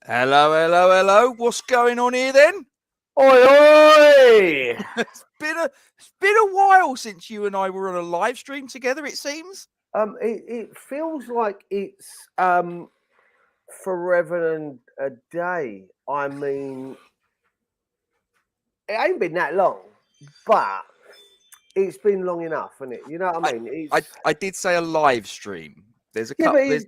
Hello, hello, hello. What's going on here then? Oi, oi! It's been a while since you and I were on a live stream together, it seems. It feels like it's forever and a day. I mean, it ain't been that long, but it's been long enough, isn't it? You know what I mean? I did say a live stream. There's a Yeah, couple. but There's,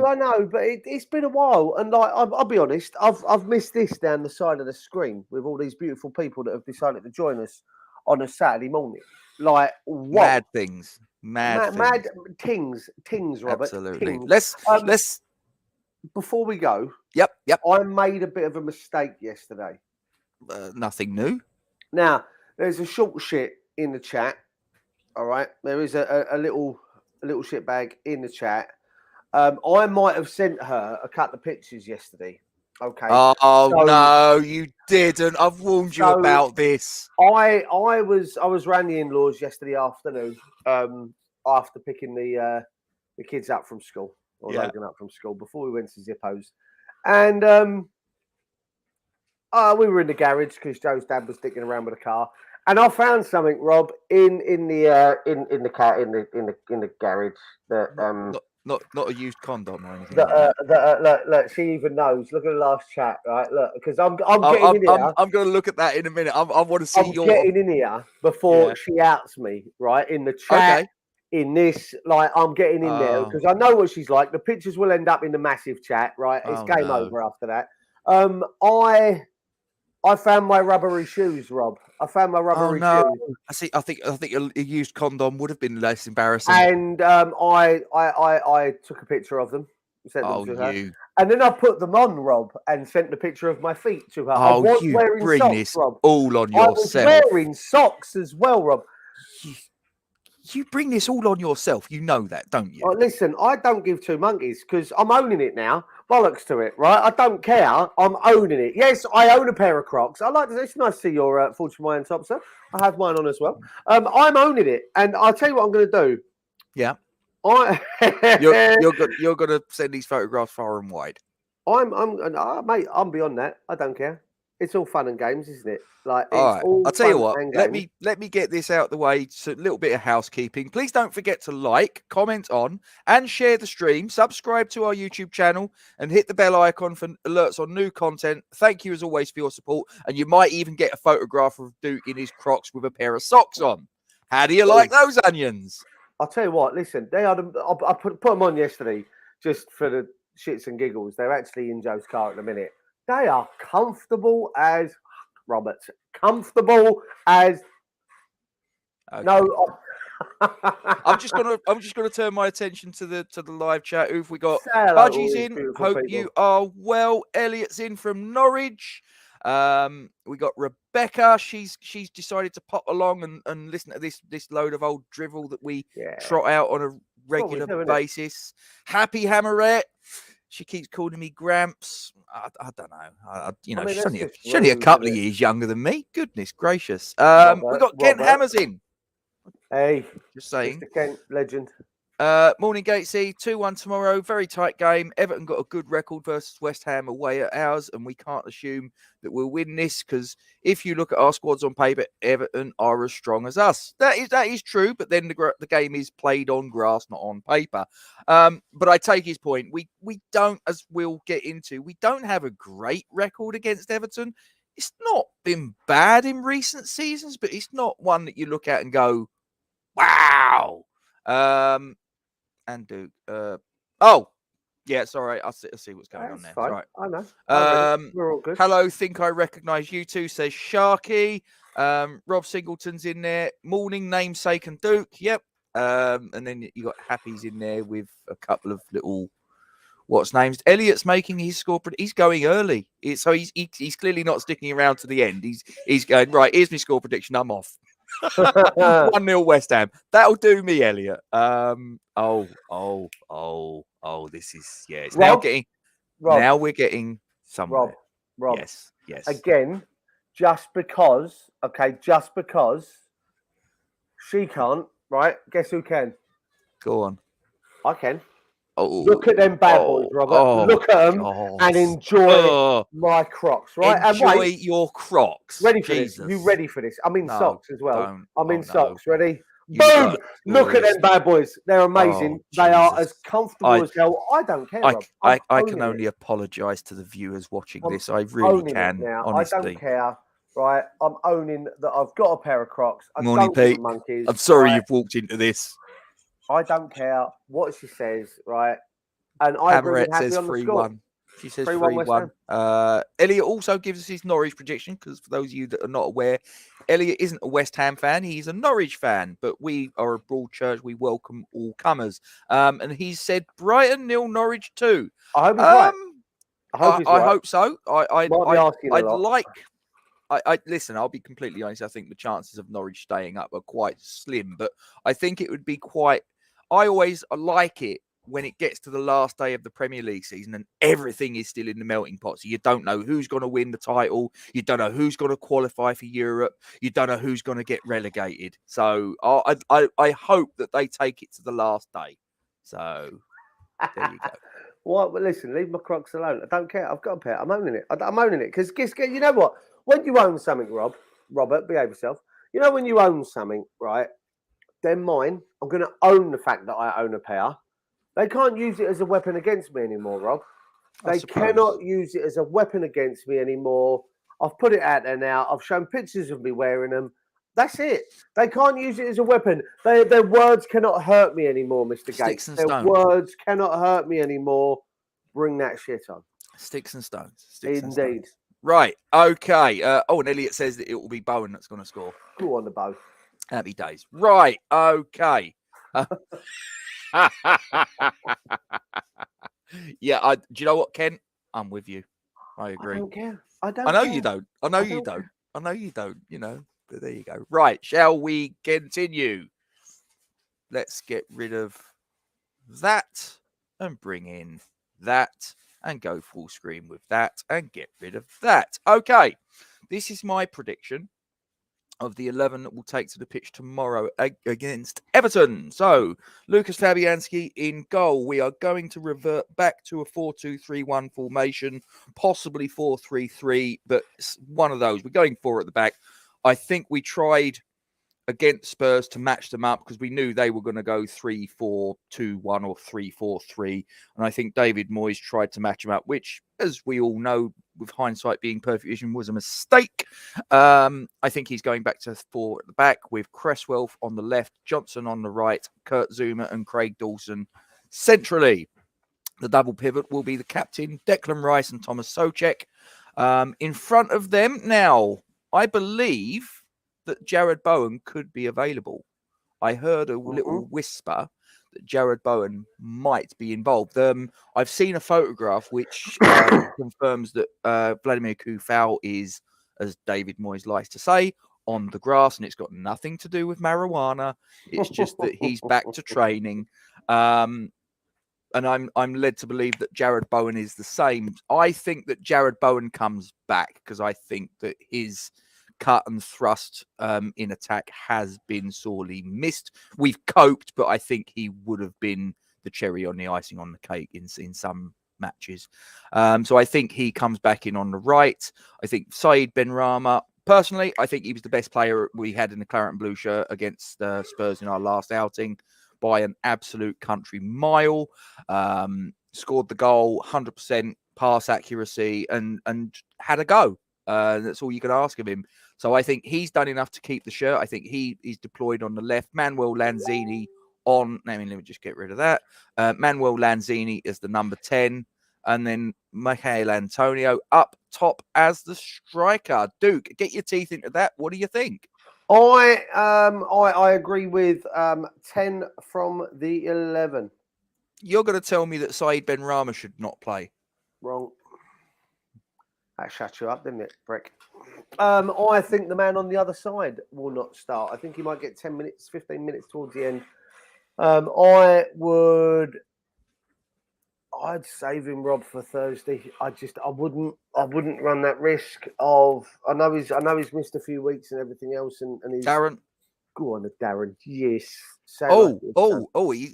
I know, but it's been a while, and like I'll be honest, I've missed this down the side of the screen with all these beautiful people that have decided to join us on a Saturday morning. Like what? mad things. Mad tings, Robert. Absolutely. Tings. Let's. Before we go, Yep. I made a bit of a mistake yesterday. Nothing new. Now, there's a short shit in the chat. All right, there is a little shit bag in the chat. I might have sent her a couple of pictures yesterday. Okay. Oh no, you didn't. I've warned you about this. I was round the in-laws yesterday afternoon. After picking the kids up from school. Or Logan up from school before we went to Zippo's, and we were in the garage because Joe's dad was dicking around with the car, and I found something, Rob, in the garage that not a used condom or anything. Look, she even knows. Look at the last chat, right? Look, because I'm getting in here. I'm going to look at that in a minute. I want to see I'm getting in here before she outs me, right? In the chat. Okay. In this, like, I'm getting in there because I know what she's like. The pictures will end up in the massive chat, right? It's game over after that. I found my rubbery shoes, Rob. I found my rubbery shoes. I think a used condom would have been less embarrassing. And I took a picture of them, sent them to her, and then I put them on, Rob, and sent the picture of my feet to her. I was wearing socks, Rob. All on yourself. I was wearing socks as well, Rob. You bring this all on yourself. You know that, don't you? Listen, I don't give two monkeys because I'm owning it now. Bollocks to it, right? I don't care. I'm owning it. Yes, I own a pair of Crocs. I like this. It's nice to see your Fortune Mayan top, sir. I have mine on as well. I'm owning it, and I'll tell you what I'm going to do. Yeah. You're going to send these photographs far and wide. Mate, I'm beyond that. I don't care. It's all fun and games, isn't it? Like, all right. I'll tell you what. Let me get this out the way. So a little bit of housekeeping. Please don't forget to like, comment on, and share the stream. Subscribe to our YouTube channel and hit the bell icon for alerts on new content. Thank you as always for your support. And you might even get a photograph of Duke in his Crocs with a pair of socks on. How do you like those onions? I'll tell you what. Listen, they are. I put them on yesterday just for the shits and giggles. They're actually in Joe's car at the minute. They are comfortable as Roberts. Comfortable as no. I'm just gonna turn my attention to the live chat. Who've we got? Budgie's in. Hope you are well. Elliot's in from Norwich. We got Rebecca. She's decided to pop along and listen to this load of old drivel that we trot out on a regular basis. Happy Hammerette. She keeps calling me Gramps. I don't know. She's only a couple of years younger than me. Goodness gracious. We got Kent Hammers in. Hey, just saying. Mr. Kent, legend. Morning, Gatesy. 2-1 tomorrow. Very tight game. Everton got a good record versus West Ham away at ours, and we can't assume that we'll win this because if you look at our squads on paper, Everton are as strong as us. That is true, but then the game is played on grass, not on paper. But I take his point. We don't, as we'll get into, we don't have a great record against Everton. It's not been bad in recent seasons, but it's not one that you look at and go, wow. And Duke. It's all right. I'll see what's going on there. Fine. Right. I know. We're all good. Hello, think I recognise you two, says Sharky. Rob Singleton's in there. Morning, namesake and Duke. Yep. And then you got Happy's in there with a couple of little what's names. Elliot's making his score. He's going early. So he's clearly not sticking around to the end. He's going, right, here's my score prediction. I'm off. 1-0 West Ham. That'll do me, Elliot. This is it's Rob, now we're getting somewhere. Rob. Yes. Again, just because she can't, right? Guess who can? Go on. I can. Look at them bad boys, Robert. Look at them and enjoy my Crocs, right? Enjoy and your Crocs. Ready for Jesus. this? You ready for this? I'm in socks as well. Don't. I'm in socks. No. Ready? Boom! Look at them bad boys. They're amazing. They are as comfortable as hell. I don't care, Rob. I can only apologise to the viewers watching this. I really can. Now. Honestly. I don't care. Right? I'm owning that I've got a pair of Crocs. I Morning, don't give Pete. a monkeys. I'm sorry you've walked into this. I don't care what she says, right? And I agree with Happy says on the score. 3-1. She says 3-1. Elliot also gives us his Norwich prediction, because for those of you that are not aware, Elliot isn't a West Ham fan. He's a Norwich fan, but we are a broad church. We welcome all comers. And he said Brighton 0, Norwich 2. I hope he's right. I hope so. Listen, I'll be completely honest. I think the chances of Norwich staying up are quite slim, but I think it would be quite. I like it when it gets to the last day of the Premier League season and everything is still in the melting pot. So you don't know who's going to win the title. You don't know who's going to qualify for Europe. You don't know who's going to get relegated. So I hope that they take it to the last day. So there you go. Well, listen, leave my Crocs alone. I don't care. I've got a pair. I'm owning it. I'm owning it. Because you know what? When you own something, Robert, behave yourself. You know when you own something, right? They're mine. I'm going to own the fact that I own a pair. They can't use it as a weapon against me anymore, Rob. They cannot use it as a weapon against me anymore. I've put it out there now. I've shown pictures of me wearing them. That's it. They can't use it as a weapon. Their words cannot hurt me anymore, Mr. Gates. Their words cannot hurt me anymore. Bring that shit on. Sticks and stones. Indeed. Right. Okay. And Elliot says that it will be Bowen that's going to score. Go on the bow. Happy days. Right. Okay. Yeah. Do you know what, Ken? I'm with you. I agree. I don't care. I know you don't. I know you don't. I know you don't. You know. But there you go. Right. Shall we continue? Let's get rid of that and bring in that and go full screen with that and get rid of that. Okay. This is my prediction of the 11 that will take to the pitch tomorrow against Everton. So, Lucas Fabianski in goal. We are going to revert back to a 4-2-3-1 formation, possibly 4-3-3, but one of those. We're going 4 at the back. I think we tried against Spurs to match them up because we knew they were going to go 3-4-2-1 or 3-4-3. And I think David Moyes tried to match them up, which, as we all know, with hindsight being perfect vision, was a mistake. I think he's going back to 4 at the back with Cresswell on the left, Johnson on the right, Kurt Zouma and Craig Dawson centrally. The double pivot will be the captain, Declan Rice and Thomas Souček. In front of them now, I believe that Jared Bowen could be available. I heard a little whisper that Jared Bowen might be involved. I've seen a photograph which confirms that Vladimir Kufal is, as David Moyes likes to say, on the grass, and it's got nothing to do with marijuana. It's just that he's back to training. And I'm led to believe that Jared Bowen is the same. I think that Jared Bowen comes back because I think that his cut and thrust in attack has been sorely missed. We've coped, but I think he would have been the cherry on the icing on the cake in some matches. So I think he comes back in on the right. I think Said Benrahma, personally, I think he was the best player we had in the claret and blue shirt against Spurs in our last outing by an absolute country mile. Scored the goal, 100% pass accuracy, and had a go. That's all you can ask of him. So I think he's done enough to keep the shirt. I think he's deployed on the left. Manuel Lanzini on. Let me just get rid of that. Manuel Lanzini is the number 10. And then Michael Antonio up top as the striker. Duke, get your teeth into that. What do you think? I agree with 10 from the 11. You're going to tell me that Said Benrahma should not play? Wrong. That shut you up, didn't it, Brick? I think the man on the other side will not start. I think he might get 10 minutes, 15 minutes towards the end. I'd save him, Rob, for Thursday. I wouldn't run that risk of. I know he's missed a few weeks and everything else, and he's Darren. Go on, Darren. Yes.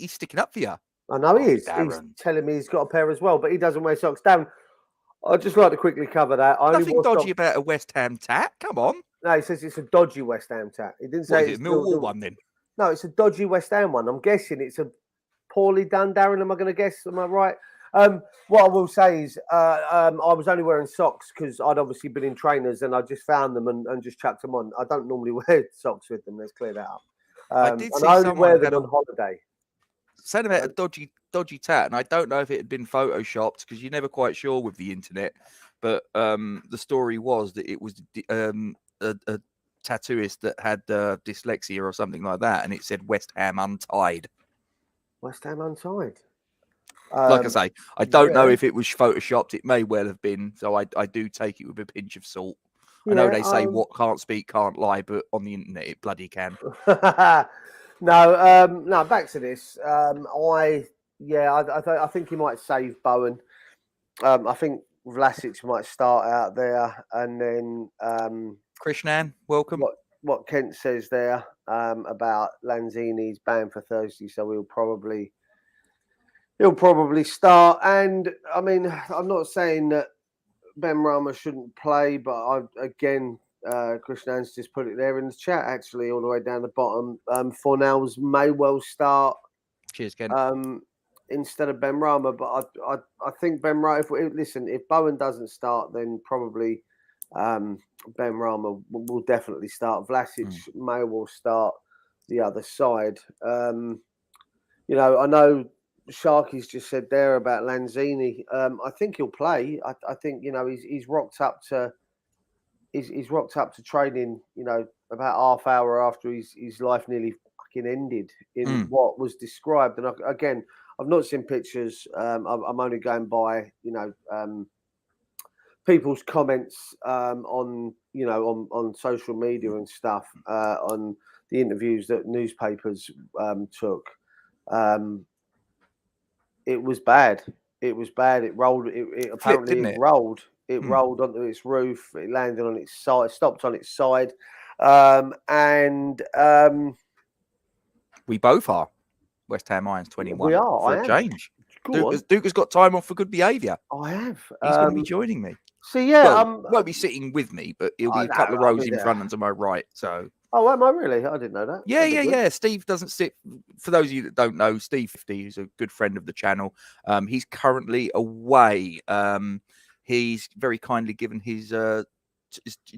He's sticking up for you. I know he is. He's Darren. telling me he's got a pair as well, but he doesn't wear socks. Darren, I'd just like to quickly cover that. I only Nothing wore dodgy socks. about a West Ham tat. Come on. No, he says it's a dodgy West Ham tat. He didn't say What is it's it, Millwall one then? No, it's a dodgy West Ham one. I'm guessing it's a poorly done, Darren. Am I going to guess? Am I right? What I will say is I was only wearing socks because I'd obviously been in trainers and I just found them and just chucked them on. I don't normally wear socks with them. Let's clear that up. I did see I only someone wear them had on holiday. Said about a dodgy tat, and I don't know if it had been photoshopped because you're never quite sure with the internet. But the story was that it was a tattooist that had dyslexia or something like that, and it said West Ham Untied. West Ham Untied. Like I say, I don't know if it was photoshopped. It may well have been. So I do take it with a pinch of salt. I know they say what can't speak can't lie, but on the internet it bloody can. No, back to this. I think he might save Bowen. I think Vlasic might start out there, and then Krishnan, welcome. What Kent says there about Lanzini's banned for Thursday, so he'll probably start. And I mean, I'm not saying that Ben Rama shouldn't play, but Krishnan's just put it there in the chat, actually, all the way down the bottom. Fornals may well start. Cheers, Ken. Instead of Ben Rama, but I think Ben Rama. If Bowen doesn't start, then probably Ben Rama will definitely start. Vlasic may well start the other side. I know Sharky's just said there about Lanzini. I think he'll play. I think he's rocked up to training. About half hour after his life nearly fucking ended in what was described. And I've not seen pictures. I'm only going by people's comments on social media and stuff on the interviews that newspapers took. It was bad. It was bad. It rolled. It apparently flipped, didn't it? Rolled. It rolled onto its roof. It landed on its side. Stopped on its side. We both are. West Ham Irons 21. We are. For a change. Duke has got time off for good behaviour. I have. He's going to be joining me. So yeah, won't be sitting with me, but he'll be a couple of rows in front and to my right. So. Oh, am I really? I didn't know that. Yeah. Steve doesn't sit. For those of you that don't know, Steve 50 is a good friend of the channel. He's currently away. He's very kindly given his 2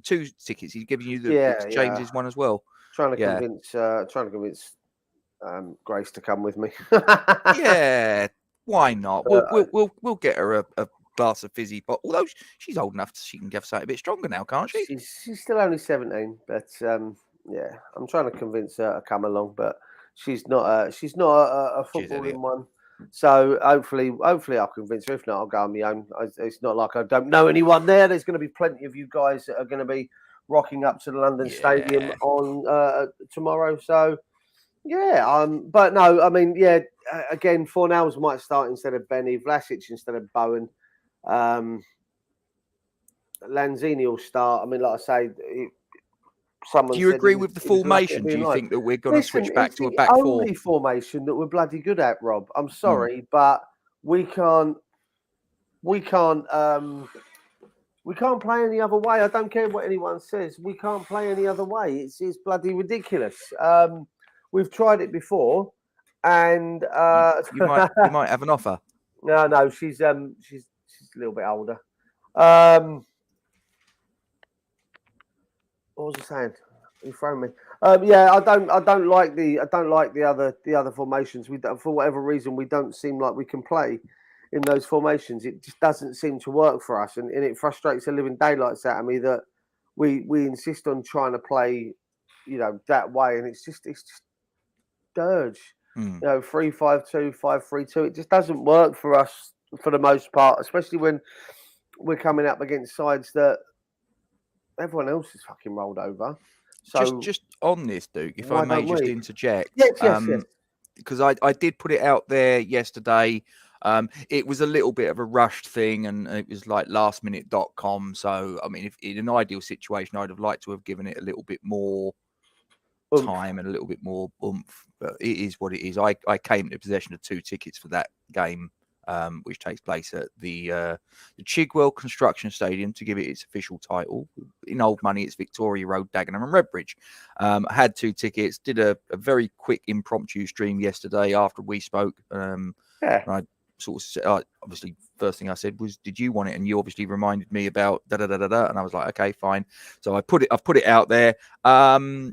tickets. He's giving you the James's one as well. Trying to convince Grace to come with me. Yeah, why not? We'll get her a glass of fizzy pot. Although she's old enough, she can get something a bit stronger now, can't she? She's still only 17, but yeah, I'm trying to convince her to come along, but she's not a footballing one. So hopefully I'll convince her. If not, I'll go on my own. It's not like I don't know anyone there. There's going to be plenty of you guys that are going to be rocking up to the London Stadium on tomorrow. So yeah, but no, I mean, again, Fornals might start instead of Benny, Vlasic instead of Bowen. Lanzini will start. I mean, like I say, do you agree with the formation? Do you think that we're going to switch back to a back four? It's the only formation that we're bloody good at, Rob. I'm sorry, but we can't play any other way. I don't care what anyone says. We can't play any other way. It's bloody ridiculous. We've tried it before, and you might have an offer. No, she's a little bit older. What was I saying? You thrown me. I don't like the other formations. For whatever reason, we don't seem like we can play in those formations. It just doesn't seem to work for us, and it frustrates the living daylights out of me that we insist on trying to play, that way, and it's just dirge. 3-5-2, 5-3-2. It just doesn't work for us for the most part, especially when we're coming up against sides that everyone else is fucking rolled over. So just on this, Duke, if I may just interject. Yes. Because I did put it out there yesterday. It was a little bit of a rushed thing, and it was like lastminute.com. So, I mean, if in an ideal situation, I'd have liked to have given it a little bit more time and a little bit more oomph. But it is what it is. I came into possession of 2 tickets for that game, which takes place at the Chigwell Construction Stadium, to give it its official title. In old money, it's Victoria Road, Dagenham and Redbridge. I had 2 tickets, did a very quick impromptu stream yesterday after we spoke. And I sort of obviously first thing I said was, did you want it? And you obviously reminded me about da-da-da-da-da. And I was like, okay, fine. So I've put it out there. The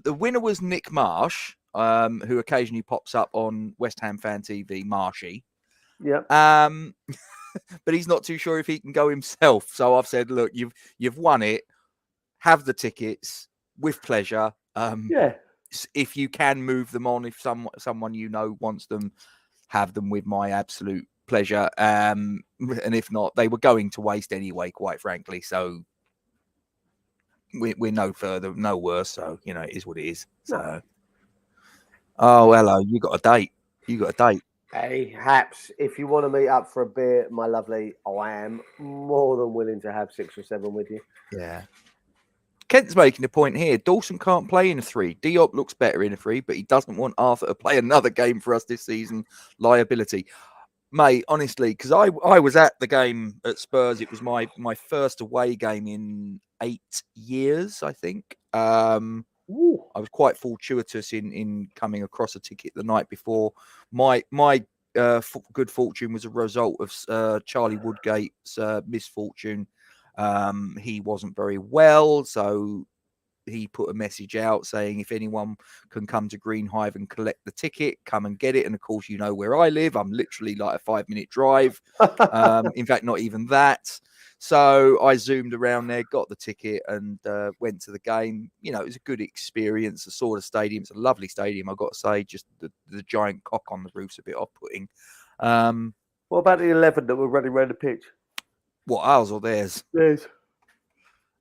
winner was Nick Marsh, who occasionally pops up on West Ham Fan TV, Marshy. Yeah. But he's not too sure if he can go himself. So I've said, look, you've won it. Have the tickets with pleasure. If you can move them on, if someone you know wants them, have them with my absolute pleasure. And if not, they were going to waste anyway, quite frankly. So we're no further, no worse. So, it is what it is. So, oh, hello. You got a date. Hey, Haps, if you want to meet up for a beer, my lovely, I am more than willing to have 6 or 7 with you. Yeah. Kent's making a point here. Dawson can't play in a 3. Diop looks better in a 3, but he doesn't want Arthur to play another game for us this season. Liability. Mate, honestly, because I was at the game at Spurs. It was my first away game in 8 years, I think. I was quite fortuitous in coming across a ticket the night before. My good fortune was a result of Charlie Woodgate's misfortune. He wasn't very well, so he put a message out saying if anyone can come to Green Hive and collect the ticket, come and get it. And of course, you know where I live. I'm literally like a 5-minute drive. In fact, not even that. So I zoomed around there, got the ticket, and went to the game. It was a good experience. I saw the stadium. It's a lovely stadium, I've got to say. Just the giant cock on the roof's a bit off-putting. What about the 11 that were running around the pitch? What, ours or theirs? Theirs.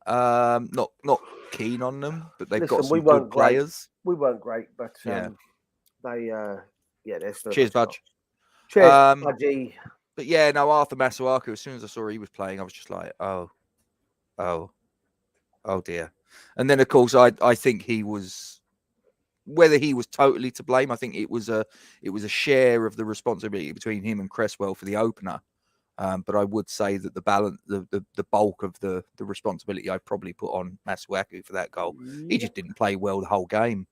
Not keen on them, but they've got some good players. We weren't great, but yeah, they're still. Cheers, Budge. Cheers, Budgie. But yeah, no, Arthur Masuaku, as soon as I saw he was playing, I was just like, oh dear. And then of course I think he was, whether he was totally to blame, I think it was a share of the responsibility between him and Cresswell for the opener. But I would say that the bulk of the responsibility I probably put on Masuaku for that goal. He just didn't play well the whole game,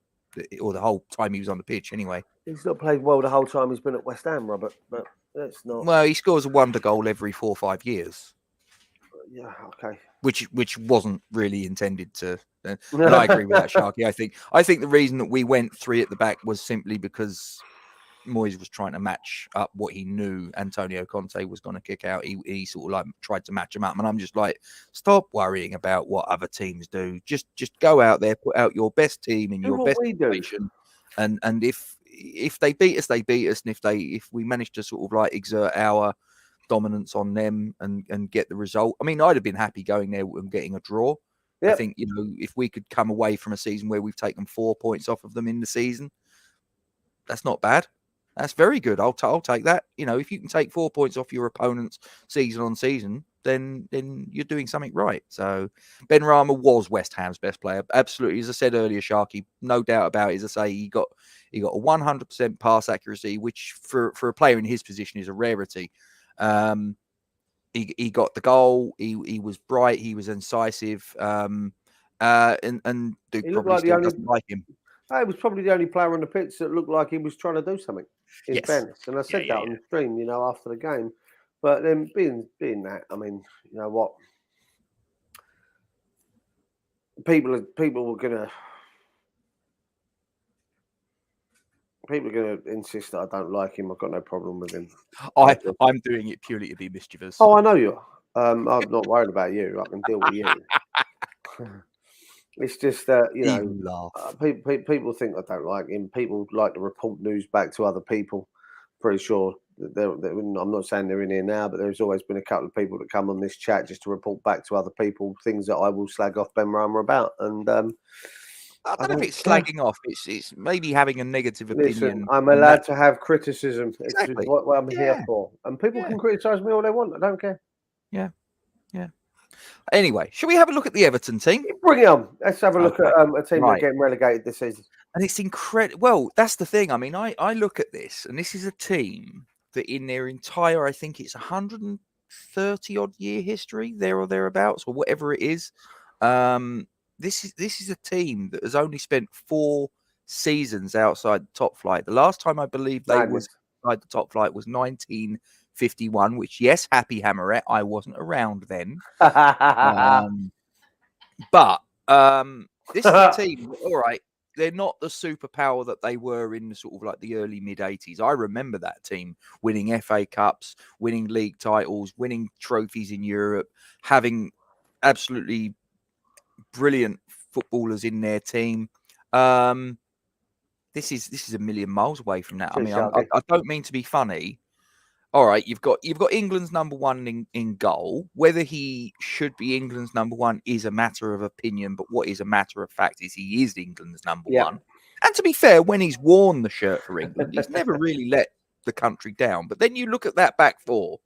or the whole time he was on the pitch anyway. He's not played well the whole time he's been at West Ham, Robert, but that's not... Well, he scores a wonder goal every 4 or 5 years. Yeah, okay. Which wasn't really intended to... And I agree with that, Sharky. I think the reason that we went 3 at the back was simply because Moyes was trying to match up what he knew Antonio Conte was going to kick out. He sort of like tried to match him up, and I'm just like, stop worrying about what other teams do. Just go out there, put out your best team in your best situation, and if they beat us, they beat us, and if we manage to sort of like exert our dominance on them and get the result, I mean, I'd have been happy going there and getting a draw. Yep. I think if we could come away from a season where we've taken 4 points off of them in the season, that's not bad. That's very good. I'll take that. If you can take 4 points off your opponents season on season, then you're doing something right. So Ben Rama was West Ham's best player. Absolutely. As I said earlier, Sharky, no doubt about it. As I say, he got a 100% pass accuracy, which for a player in his position is a rarity. He got the goal. He was bright. He was incisive. And Duke probably still doesn't like him. He was probably the only player on the pitch that looked like he was trying to do something. In fairness, and I said that on the stream, after the game. But then being that, I mean, you know what? People are gonna insist that I don't like him. I've got no problem with him. I'm doing it purely to be mischievous. Oh, I know you are. I'm not worried about you. I can deal with you. It's just that people think I don't like him. People like to report news back to other people. Pretty sure I'm not saying they're in here now, but there's always been a couple of people that come on this chat just to report back to other people things that I will slag off Ben Rama about. And I don't know if it's slagging off. It's maybe having a negative opinion. Listen, I'm allowed to have criticism. Exactly. It's what I'm here for. And people can criticise me all they want. I don't care. Yeah. Anyway, shall we have a look at the Everton team? Bring it on. Let's have a look Okay. at a team that are Right. getting relegated this season. And it's incredible. Well, that's the thing. I mean, I look at this, and this is a team that in their entire, I think it's 130 odd year history, there or thereabouts, or whatever it is. This is a team that has only spent 4 seasons outside the top flight. The last time I believe they was outside the top flight was 1951, which, yes, happy Hammerette, I wasn't around then. But this is a team, all right, they're not the superpower that they were in the sort of like the early mid-80s. I remember that team winning FA Cups, winning league titles, winning trophies in Europe, having absolutely brilliant footballers in their team. This is a million miles away from that. I mean, I don't mean to be funny. All right, you've got England's number one in goal. Whether he should be England's number one is a matter of opinion, but what is a matter of fact is he is England's number one. And to be fair, when he's worn the shirt for England, he's never really let the country down. But then you look at that back four,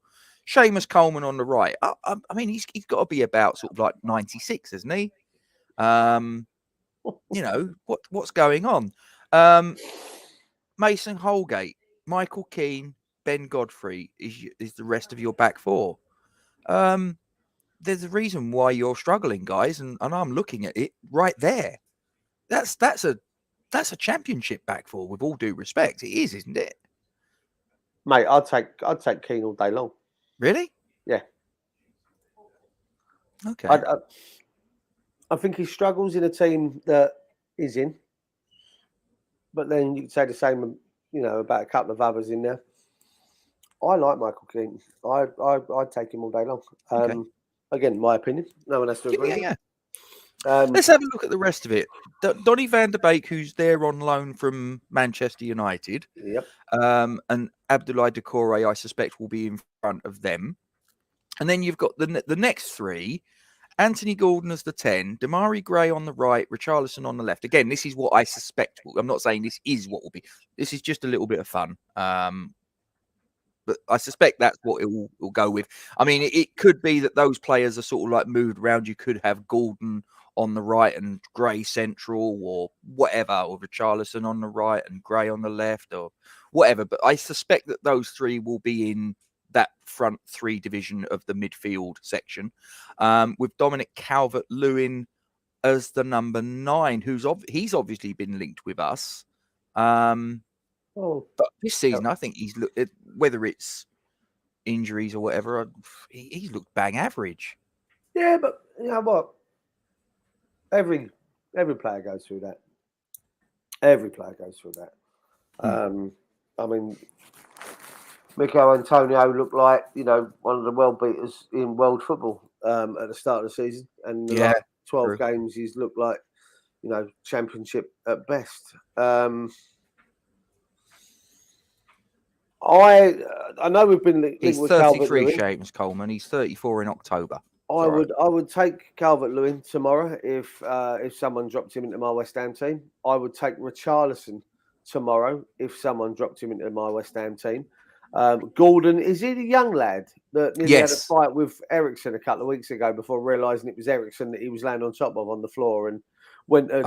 Seamus Coleman on the right. I mean, he's got to be about sort of like 96, isn't he? You know, what's going on? Mason Holgate, Michael Keane, Ben Godfrey is the rest of your back four. There's a reason why you're struggling, guys, and I'm looking at it right there. That's a championship back four, with all due respect. It is, isn't it? Mate, I'd take Keane all day long. Really? Yeah. Okay. I think he struggles in a team that he's in, but then you could say the same, you know, about a couple of others in there. I like Michael Keane. I'd take him all day long. Okay. Again, my opinion. No one has to agree. Yeah. Let's have a look at the rest of it. Donny van der Beek, who's there on loan from Manchester United. Yep. And Abdoulaye Doucouré, I suspect, will be in front of them. And then you've got the next three. Anthony Gordon as the 10, Damari Gray on the right, Richarlison on the left. Again, this is what I suspect. I'm not saying this is what will be. This is just a little bit of fun. But I suspect that's what it will go with. I mean, it could be that those players are sort of like moved around. You could have Gordon on the right and Gray central or whatever, or Richarlison on the right and Gray on the left or whatever. But I suspect that those three will be in that front three division of the midfield section, with Dominic Calvert Lewin as the number 9, he's obviously been linked with us. But this season, I think he's looked, whether it's injuries or whatever, he's looked bang average. Yeah, but you know what? Every player goes through that. Every player goes through that. I mean, Mikel Antonio looked like, you know, one of the world beaters in world football at the start of the season, and the last 12 games he's looked like, you know, championship at best. I know we've been linked He's with 33, Seamus Coleman. He's 34 in October. I would take Calvert Lewin tomorrow if someone dropped him into my West Ham team. I would take Richarlison tomorrow if someone dropped him into my West Ham team. Gordon, is he the young lad that nearly had a fight with Ericsson a couple of weeks ago before realising it was Ericsson that he was laying on top of on the floor and went and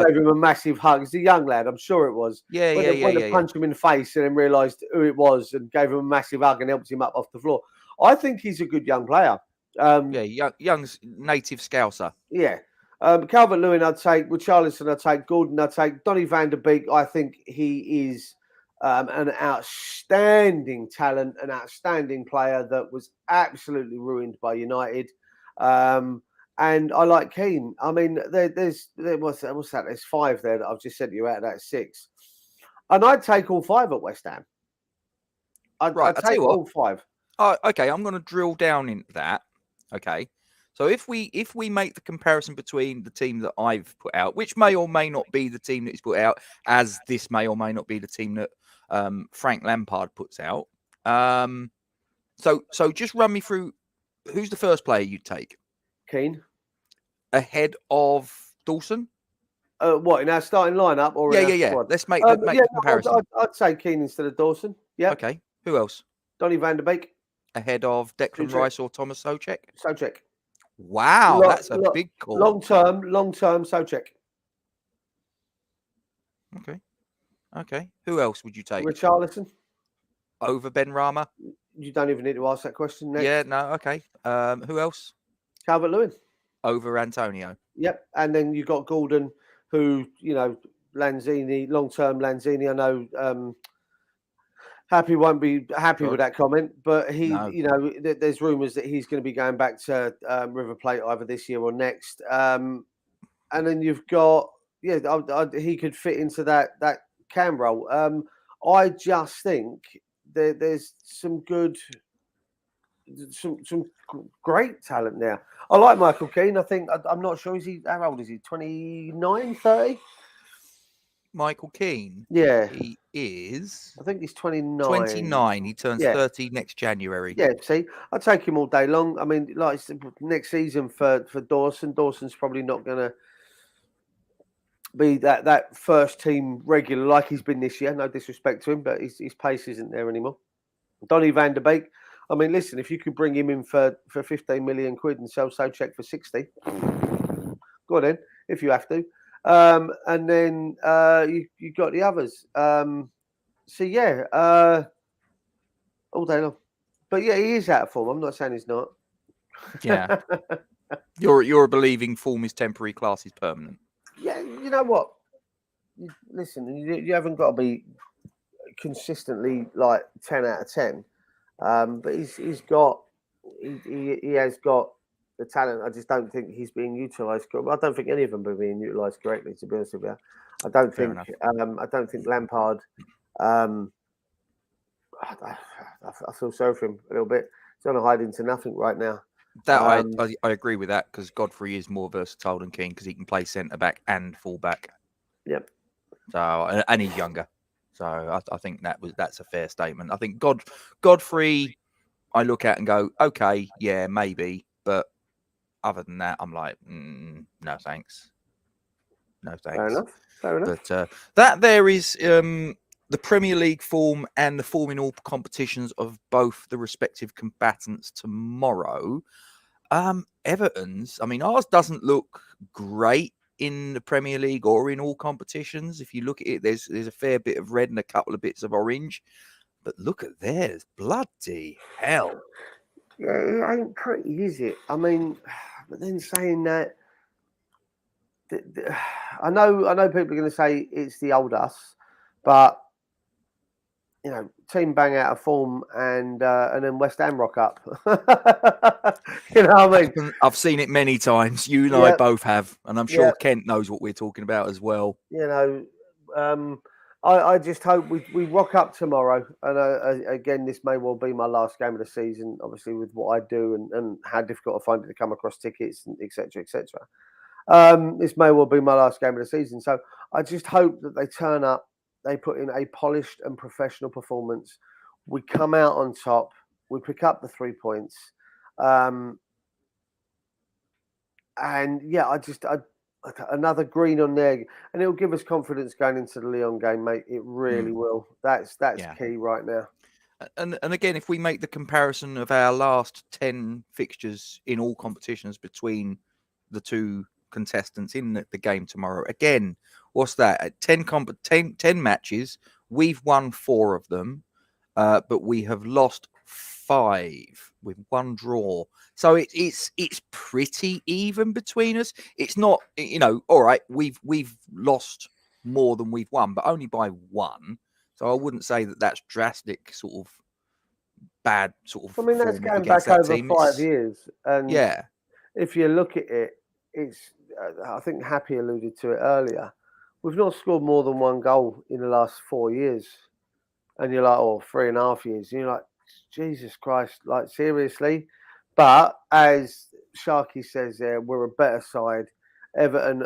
gave him a massive hug? It's a young lad, I'm sure it was. Went punched him in the face and then realised who it was and gave him a massive hug and helped him up off the floor. I think he's a good young player. Young native Scouser. Yeah. Calvert Lewin, I'd take. Richarlison, I'd take. Gordon, I'd take. Donny van der Beek, I think he is an outstanding talent, an outstanding player that was absolutely ruined by United. And I like Keane. I mean, what's that? There's 5 there that I've just said to you out of that 6. And I'd take all 5 at West Ham. I'd take all 5. Okay, I'm going to drill down into that. Okay, so if we make the comparison between the team that I've put out, which may or may not be the team that he's put out, as this may or may not be the team that Frank Lampard puts out. So just run me through who's the first player you'd take? Keane. Ahead of Dawson? What, in our starting lineup or yeah. Squad? Let's make the comparison. I'd say Keane instead of Dawson. Yeah. Okay. Who else? Donny van der Beek. Ahead of Declan Rice or Thomas Souček? Souček. Wow, that's a big call. Long term, Souček. Okay. Who else would you take? Richarlison. Over Ben Rama? You don't even need to ask that question next. Yeah, no, okay. Who else? Calvert Lewin. Over Antonio. Yep. And then you got Gordon, who, Lanzini, long-term Lanzini. I know Happy won't be happy with that comment, but there's rumours that he's going to be going back to River Plate either this year or next. And then you've got, he could fit into that cam role. I just think there's some great talent there. I like Michael Keane. I think, I'm not sure, how old is he? 29, 30? Michael Keane? Yeah. He is... I think he's 29. 29. He turns 30 next January. Yeah, see, I'd take him all day long. I mean, like next season for Dawson. Dawson's probably not going to be that first team regular like he's been this year. No disrespect to him, but his pace isn't there anymore. Donny van der Beek. I mean, listen, if you could bring him in for 15 million quid and sell Souček for 60, go on then, if you have to. And then you got the others. All day long. But yeah, he is out of form. I'm not saying he's not. Yeah. You're believing form is temporary, class is permanent. Yeah, you know what? Listen, you haven't got to be consistently like 10 out of 10. But he has got the talent. I just don't think he's being utilised. I don't think any of them are being utilised correctly, to be honest with you. I don't think Lampard. I feel sorry for him a little bit. He's on a hide into nothing right now. I agree with that, because Godfrey is more versatile than Keane, because he can play centre back and full back. Yep. So, and he's younger. So I think that's a fair statement. I think Godfrey, I look at and go, okay, yeah, maybe, but other than that, I'm like, no thanks. No thanks. Fair enough. But that there is the Premier League form and the form in all competitions of both the respective combatants tomorrow. Everton's, I mean, ours doesn't look great in the Premier League or in all competitions. If you look at it, there's a fair bit of red and a couple of bits of orange. But look at theirs. Bloody hell. Yeah, it ain't pretty, is it? I mean, but then saying that, I know people are going to say it's the old us, but team bang out of form and then West Ham rock up. You know what I mean? I've seen it many times. You and I both have, and I'm sure Kent knows what we're talking about as well. I just hope we rock up tomorrow. And again, this may well be my last game of the season, obviously with what I do and how difficult I find it to come across tickets, and etc. etc. This may well be my last game of the season. So I just hope that they turn up. They put in a polished and professional performance. We come out on top. We pick up the 3 points. And yeah, another green on there. And it'll give us confidence going into the Lyon game, mate. It really will. That's key right now. And again, if we make the comparison of our last 10 fixtures in all competitions between the two contestants in the game tomorrow, again, what's that? At 10 matches, we've won 4 of them, but we have lost 5 with 1 draw. So it's pretty even between us. It's not, all right, we've lost more than we've won, but only by 1. So I wouldn't say that that's drastic, sort of bad sort of. I mean, that's going back over 5 years, and yeah, if you look at it, it's. I think Happy alluded to it earlier. We've not scored more than 1 goal in the last 4 years, and you're like, 3.5 years. And you're like, Jesus Christ, like seriously. But as Sharky says, there we're a better side. Everton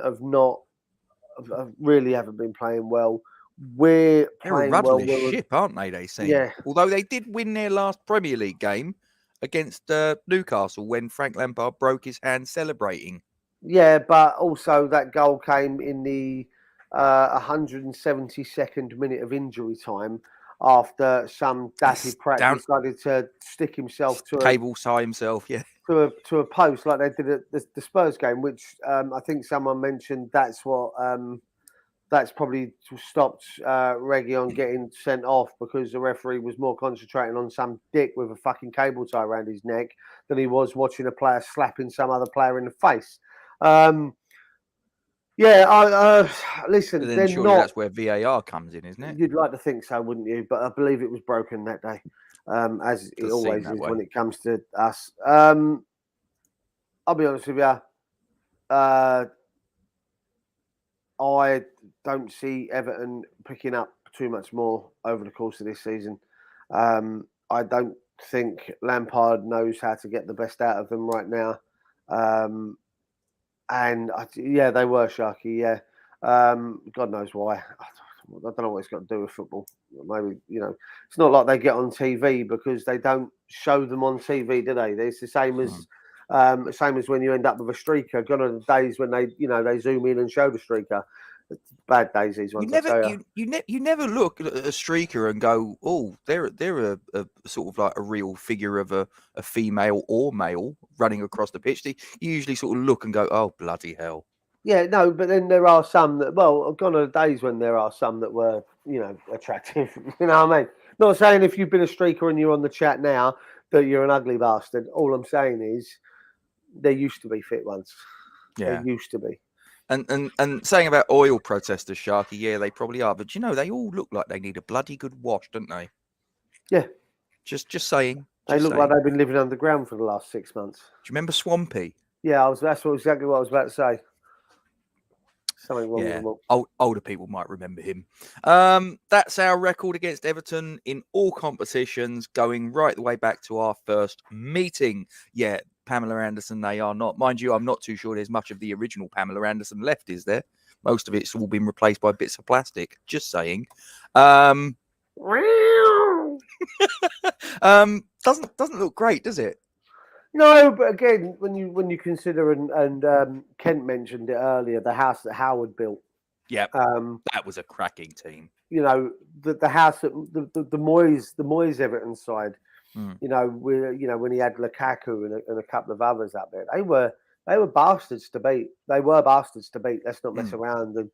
really haven't been playing well. They're playing a rudderless ship, aren't they? They seem. Yeah. Although they did win their last Premier League game against Newcastle when Frank Lampard broke his hand celebrating. Yeah, but also that goal came in the 172nd minute of injury time. after some daffy Yes, prat down- decided to stick himself to Cable tie himself, yeah. to a post like they did at the Spurs game, which I think someone mentioned that's what that's probably stopped Reguilon getting sent off, because the referee was more concentrating on some dick with a fucking cable tie around his neck than he was watching a player slapping some other player in the face. Listen, But then they're surely not. that's where VAR comes in, isn't it? You'd like to think so, wouldn't you? But I believe it was broken that day, as it Does seem always that is way. when it comes to us. I'll be honest with you. I don't see Everton picking up too much more over the course of this season. I don't think Lampard knows how to get the best out of them right now. They were Sharky. Yeah, God knows why. I don't know what it's got to do with football. Maybe, it's not like they get on TV, because they don't show them on TV, do they? It's the same as when you end up with a streaker. Gone are the days when they zoom in and show the streaker. It's bad days these ones. You never look at a streaker and go, oh, they're a sort of like a real figure of a female or male running across the pitch. You usually sort of look and go, oh, bloody hell. Yeah, no, but then there are some that, gone are the days when there are some that were, attractive. You know what I mean? Not saying if you've been a streaker and you're on the chat now that you're an ugly bastard. All I'm saying is there used to be fit ones. Yeah. There used to be. And saying about oil protesters, Sharky, yeah, they probably are. But they all look like they need a bloody good wash, don't they? Yeah. Just saying. They look like they've been living underground for the last 6 months. Do you remember Swampy? Yeah, that's exactly what I was about to say. Something wrong with them. Older people might remember him. That's our record against Everton in all competitions, going right the way back to our first meeting. Yeah, Pamela Anderson, they are not. Mind you, I'm not too sure there's much of the original Pamela Anderson left, is there? Most of it's all been replaced by bits of plastic. Just saying. Doesn't look great, does it? No, but again, when you consider and Kent mentioned it earlier, the house that Howard built. Yeah, that was a cracking team. The house that the Moyes Everton side. Mm. When he had Lukaku and a couple of others up there, they were bastards to beat. They were bastards to beat. Let's not mess around. And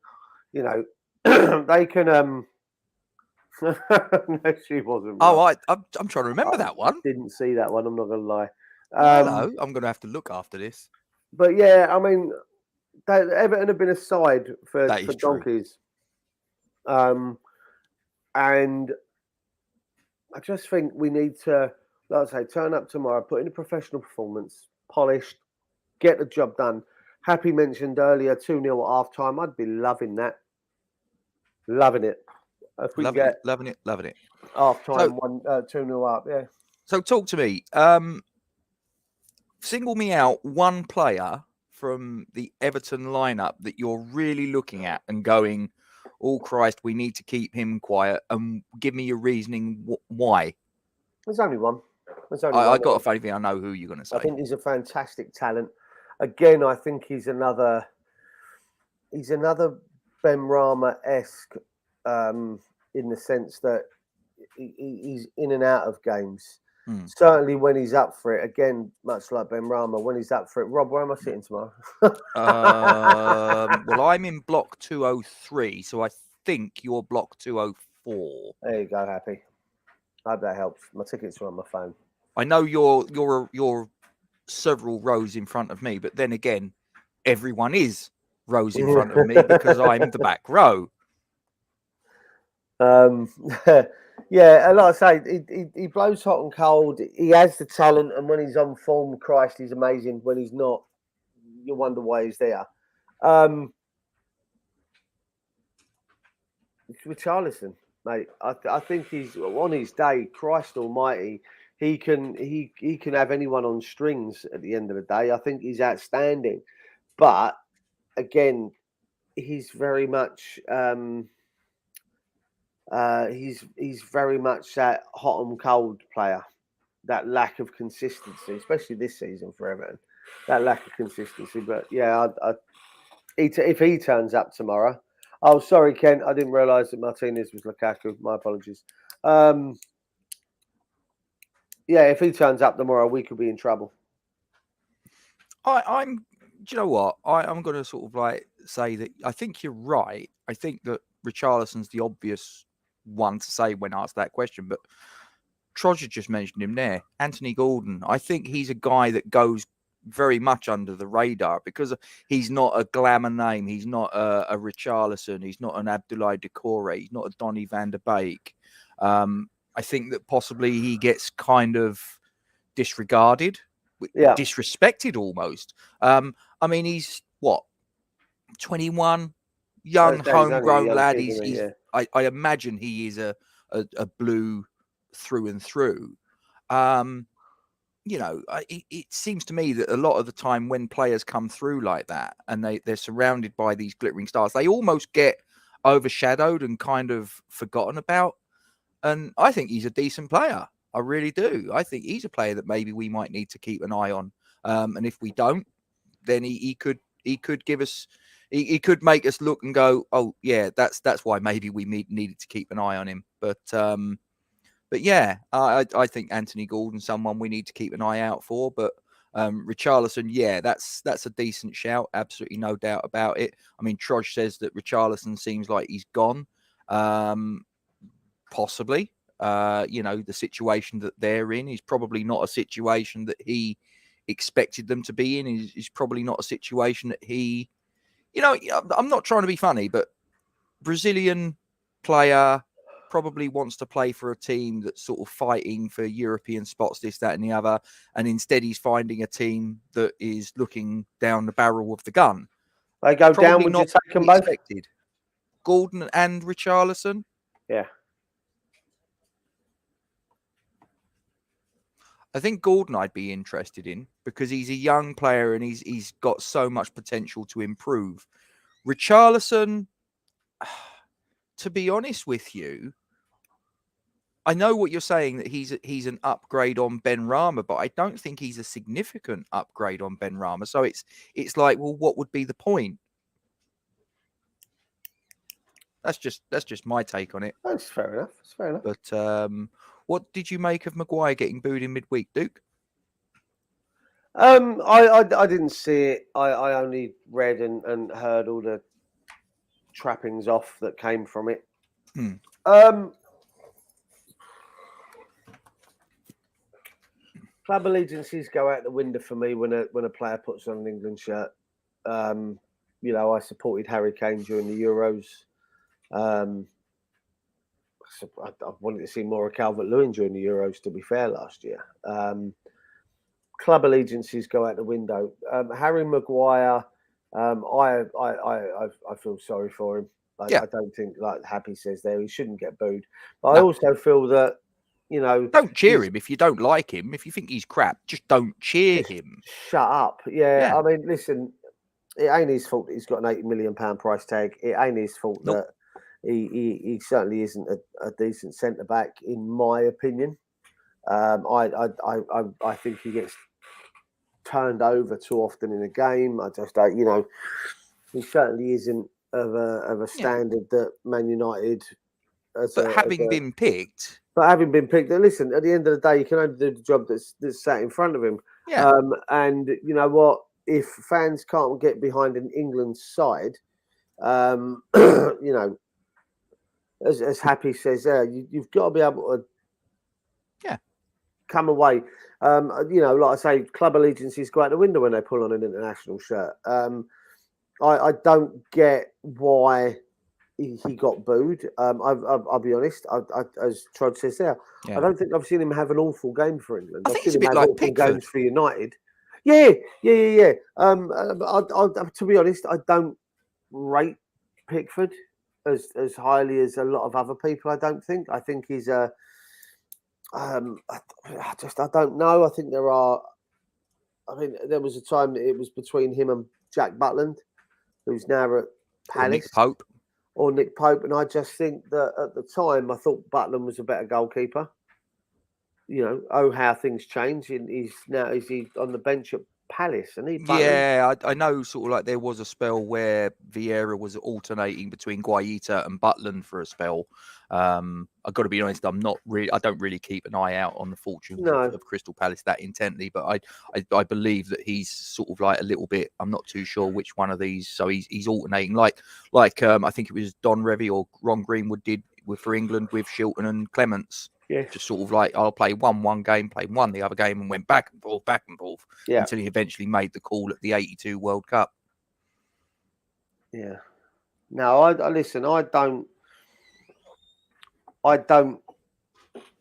they can. No, she wasn't. Oh, I'm trying to remember that one. Didn't see that one. I'm not gonna lie. Hello, I'm going to have to look after this. But yeah, I mean, Everton have been a side for donkeys. And I just think we need to, like I say, turn up tomorrow, put in a professional performance, polished, get the job done. Happy mentioned earlier 2-0 at half time. I'd be loving that. Loving it. If we loving it. Half time, 2-0 up, yeah. So talk to me. Single me out one player from the Everton lineup that you're really looking at and going, oh, Christ, we need to keep him quiet, and give me your reasoning why. There's only one. I got a funny thing. I know who you're going to say. I think he's a fantastic talent. Again, I think he's another Benrahma-esque in the sense that he's in and out of games. Certainly when he's up for it. Again, much like Benrahma, when he's up for it. Rob, where am I sitting tomorrow? Well, I'm in block 203, so I think you're block 204. There you go, Happy. I hope that helps. My tickets are on my phone. I know you're several rows in front of me, but then again, everyone is rows in front of me because I'm the back row. Yeah, like I say, he blows hot and cold. He has the talent, and when he's on form, Christ, he's amazing. When he's not, you wonder why he's there. Richarlison, mate. I think he's on his day. Christ Almighty, he can have anyone on strings at the end of the day. I think he's outstanding, but again, he's very much. He's very much that hot and cold player, that lack of consistency, especially this season for Everton, that lack of consistency. But yeah, if he turns up tomorrow, oh sorry Ken, I didn't realise that Martinez was Lukaku. My apologies. Yeah, if he turns up tomorrow, we could be in trouble. I'm. Do you know what? I'm going to sort of like say that I think you're right. I think that Richarlison's the obvious one to say when asked that question, but Troger just mentioned him there. Anthony Gordon. I think he's a guy that goes very much under the radar because he's not a glamour name. He's not a Richarlison. He's not an Abdoulaye Doucouré. He's not a Donny van der Beek. I think that possibly he gets kind of disregarded, disrespected almost. I mean, he's what, 21, young, homegrown lad. I imagine he is a blue through and through. You know, it seems to me that a lot of the time when players come through like that and they're surrounded by these glittering stars, they almost get overshadowed and kind of forgotten about. And I think he's a decent player. I really do. I think he's a player that maybe we might need to keep an eye on. And if we don't, then he could give us, he could make us look and go, oh yeah, that's why maybe we needed to keep an eye on him. But yeah, I think Anthony Gordon's someone we need to keep an eye out for. But Richarlison, yeah, that's a decent shout. Absolutely no doubt about it. I mean, Troj says that Richarlison seems like he's gone. Possibly. You know, the situation that they're in is probably not a situation that he expected them to be in. Is probably not a situation that he, you know, I'm not trying to be funny, but Brazilian player probably wants to play for a team that's sort of fighting for European spots, this, that, and the other. And instead he's finding a team that is looking down the barrel of the gun. They go down, would you take them both? Gordon and Richarlison? Yeah. I think Gordon I'd be interested in because he's a young player and he's got so much potential to improve. Richarlison, to be honest with you, I know what you're saying, that he's an upgrade on Ben Rama, but I don't think he's a significant upgrade on Ben Rama. So it's like, well, what would be the point? That's just my take on it. That's fair enough. That's fair enough. But what did you make of Maguire getting booed in midweek, Duke? I didn't see it. I only read and heard all the trappings off that came from it. Club allegiances go out the window for me when a player puts on an England shirt. You know, I supported Harry Kane during the Euros. I wanted to see more of Calvert Lewin during the Euros, to be fair, last year. Club allegiances go out the window. Harry Maguire, I feel sorry for him. I don't think, like Happy says there, he shouldn't get booed. But I also feel that, you know, don't cheer him if you don't like him. If you think he's crap, just don't cheer him. Shut up. Yeah, I mean, listen, it ain't his fault that he's got an £80 million price tag. It ain't his fault that he certainly isn't a decent centre back, in my opinion. I think he gets turned over too often in a game. I just don't, you know, he certainly isn't of a standard that Man United. Having been picked, listen, at the end of the day, you can only do the job that's sat in front of him. Yeah. And you know what? If fans can't get behind an England side, you know, as Happy says there, you've got to be able to come away. You know, like I say, club allegiances go out the window when they pull on an international shirt. I don't get why he got booed. I'll be honest. As Trod says there, I don't think I've seen him have an awful game for England. I think it's a bit like Pickford. Games for United. Yeah. To be honest, I don't rate Pickford as highly as a lot of other people. I don't think. I think he's a. I don't know. I think there are. I mean, there was a time that it was between him and Jack Butland, who's now at Palace. Or Nick Pope, and I just think that at the time I thought Butland was a better goalkeeper. how things change. And he's on the bench at Palace, and he. Yeah, I know. Sort of like there was a spell where Vieira was alternating between Guaita and Butland for a spell. I've got to be honest. I don't really keep an eye out on the fortunes of Crystal Palace that intently, but I believe that he's sort of like a little bit. I'm not too sure which one of these. So he's alternating, like I think it was Don Revie or Ron Greenwood did for England with Shilton and Clements. Yeah. Just sort of like I'll play one game, play one the other game, and went back and forth until he eventually made the call at the '82 World Cup. Yeah. No, I listen. I don't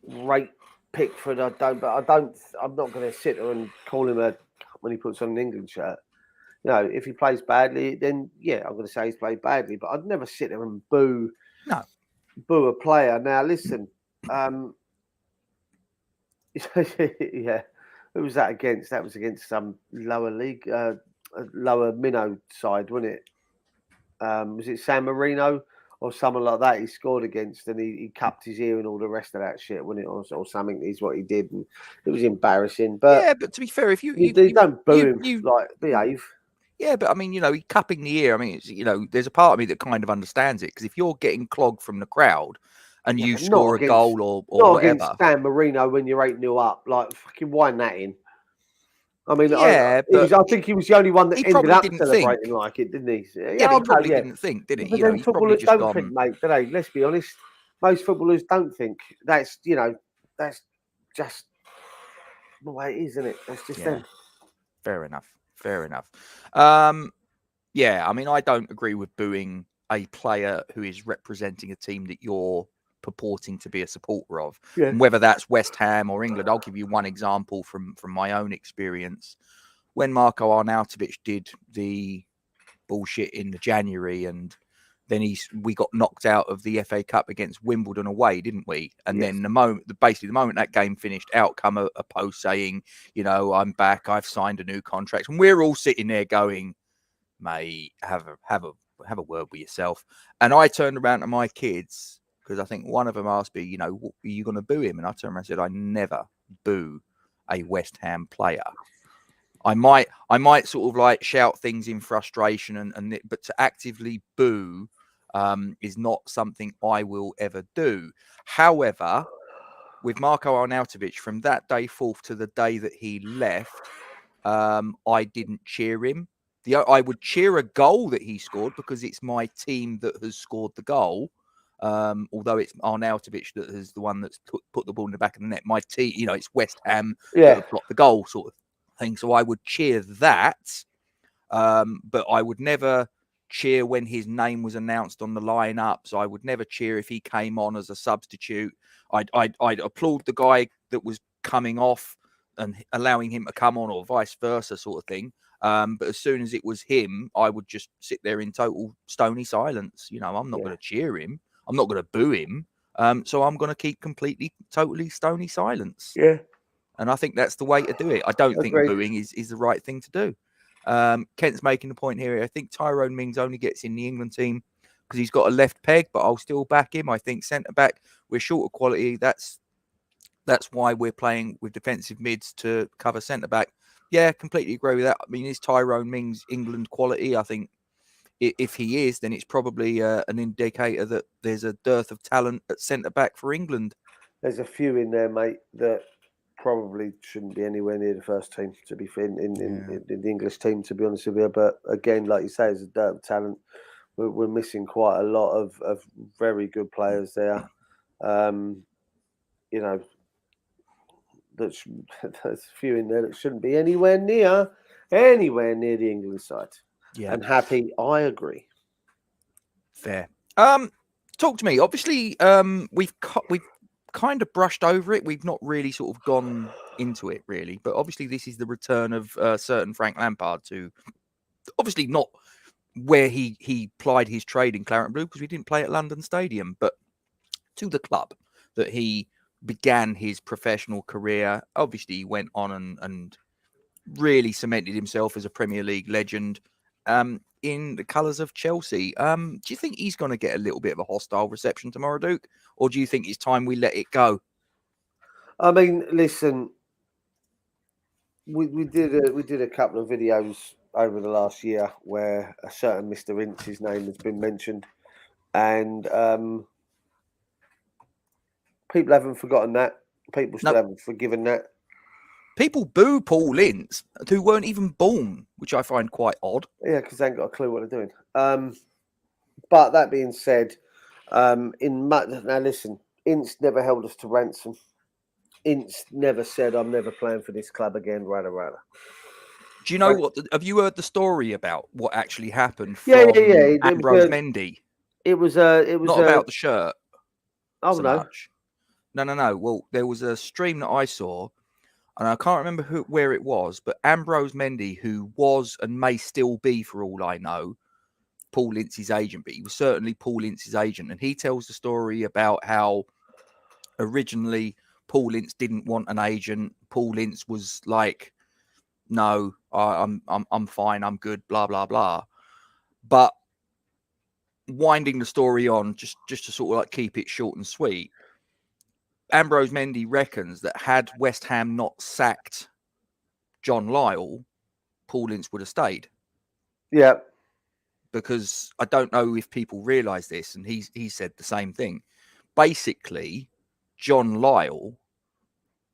rate Pickford. I'm not going to sit there and call him when he puts on an England shirt. If he plays badly, then I'm going to say he's played badly. But I'd never sit there and boo a player. Now listen. Yeah, who was that against? That was against some lower league, lower minnow side, wasn't it? Was it San Marino or someone like that? He scored against, and he cupped his ear and all the rest of that shit, wasn't it? Or something is what he did, and it was embarrassing. But but to be fair, if you don't boo him, like behave. Yeah, but I mean, he cupping the ear. I mean, it's, there's a part of me that kind of understands it, because if you're getting clogged from the crowd and you score a goal or whatever, against San Marino when you're 8-0 up, like fucking wind that in. I mean, I think he was the only one that ended up celebrating think. like it, didn't he? Yeah, but he probably didn't think, did he? But then footballers don't think, mate. Do they? Let's be honest. Most footballers don't think. That's that's just the way it is, isn't it? That's just them. Fair enough. Yeah, I mean, I don't agree with booing a player who is representing a team that you're purporting to be a supporter of. Yeah. And whether that's West Ham or England, I'll give you one example from my own experience. When Marko Arnautovic did the bullshit in the January, and then we got knocked out of the FA Cup against Wimbledon away, didn't we? And then the moment that game finished, out come a post saying, I'm back, I've signed a new contract, and we're all sitting there going, mate, have a word with yourself. And I turned around to my kids, because I think one of them asked me, are you going to boo him? And I turned around and said, I never boo a West Ham player. I might sort of like shout things in frustration, but to actively boo is not something I will ever do. However, with Marko Arnautovic, from that day forth to the day that he left, I didn't cheer him. I would cheer a goal that he scored because it's my team that has scored the goal. Although it's Arnautovic that is the one that's put the ball in the back of the net. My team, it's West Ham that have blocked the goal, sort of thing. So I would cheer that, but I would never cheer when his name was announced on the lineup. So I would never cheer if he came on as a substitute. I'd applaud the guy that was coming off and allowing him to come on, or vice versa, sort of thing. But as soon as it was him, I would just sit there in total stony silence. I'm not going to cheer him. I'm not going to boo him. So I'm going to keep totally stony silence. Yeah. And I think that's the way to do it. I don't think booing is the right thing to do. Kent's making the point here. I think Tyrone Mings only gets in the England team because he's got a left peg, but I'll still back him. I think centre-back, we're short of quality. That's why we're playing with defensive mids to cover centre-back. Yeah, completely agree with that. I mean, is Tyrone Mings England quality? I think if he is, then it's probably an indicator that there's a dearth of talent at centre-back for England. There's a few in there, mate, that probably shouldn't be anywhere near the first team, to be fair, in the English team, to be honest with you. But again, like you say, there's a dearth of talent. We're missing quite a lot of very good players there. There's a few in there that shouldn't be anywhere near the England side. Yeah, and Happy, I agree. Fair. Talk to me. Obviously, we've kind of brushed over it. We've not really sort of gone into it really, but obviously this is the return of certain Frank Lampard to obviously not where he plied his trade in Claret and Blue, because we didn't play at London Stadium, but to the club that he began his professional career. Obviously, he went on and really cemented himself as a Premier League legend in the colours of Chelsea. Do you think he's going to get a little bit of a hostile reception tomorrow, Duke? Or do you think it's time we let it go? I mean, listen, we did a couple of videos over the last year where a certain Mr. Ince's name has been mentioned, and people haven't forgotten that. People still haven't forgiven that. People boo Paul Ince, who weren't even born, which I find quite odd. Yeah, because they ain't got a clue what they're doing. But that being said, now listen, Ince never held us to ransom. Ince never said, "I'm never playing for this club again." Rada. Do you know what? Have you heard the story about what actually happened from Yeah. Ambrose Mendy? It was Not about the shirt. Oh so no. Much. No. Well, there was a stream that I saw, and I can't remember where it was, but Ambrose Mendy, who was and may still be, for all I know, Paul Ince's agent, but he was certainly Paul Ince's agent, and he tells the story about how originally Paul Ince didn't want an agent. Paul Ince was like, "No, I'm fine, I'm good," blah blah blah. But winding the story on, just to sort of like keep it short and sweet, Ambrose Mendy reckons that had West Ham not sacked John Lyall, Paul Ince would have stayed. Yeah. Because I don't know if people realise this, and he said the same thing. Basically, John Lyall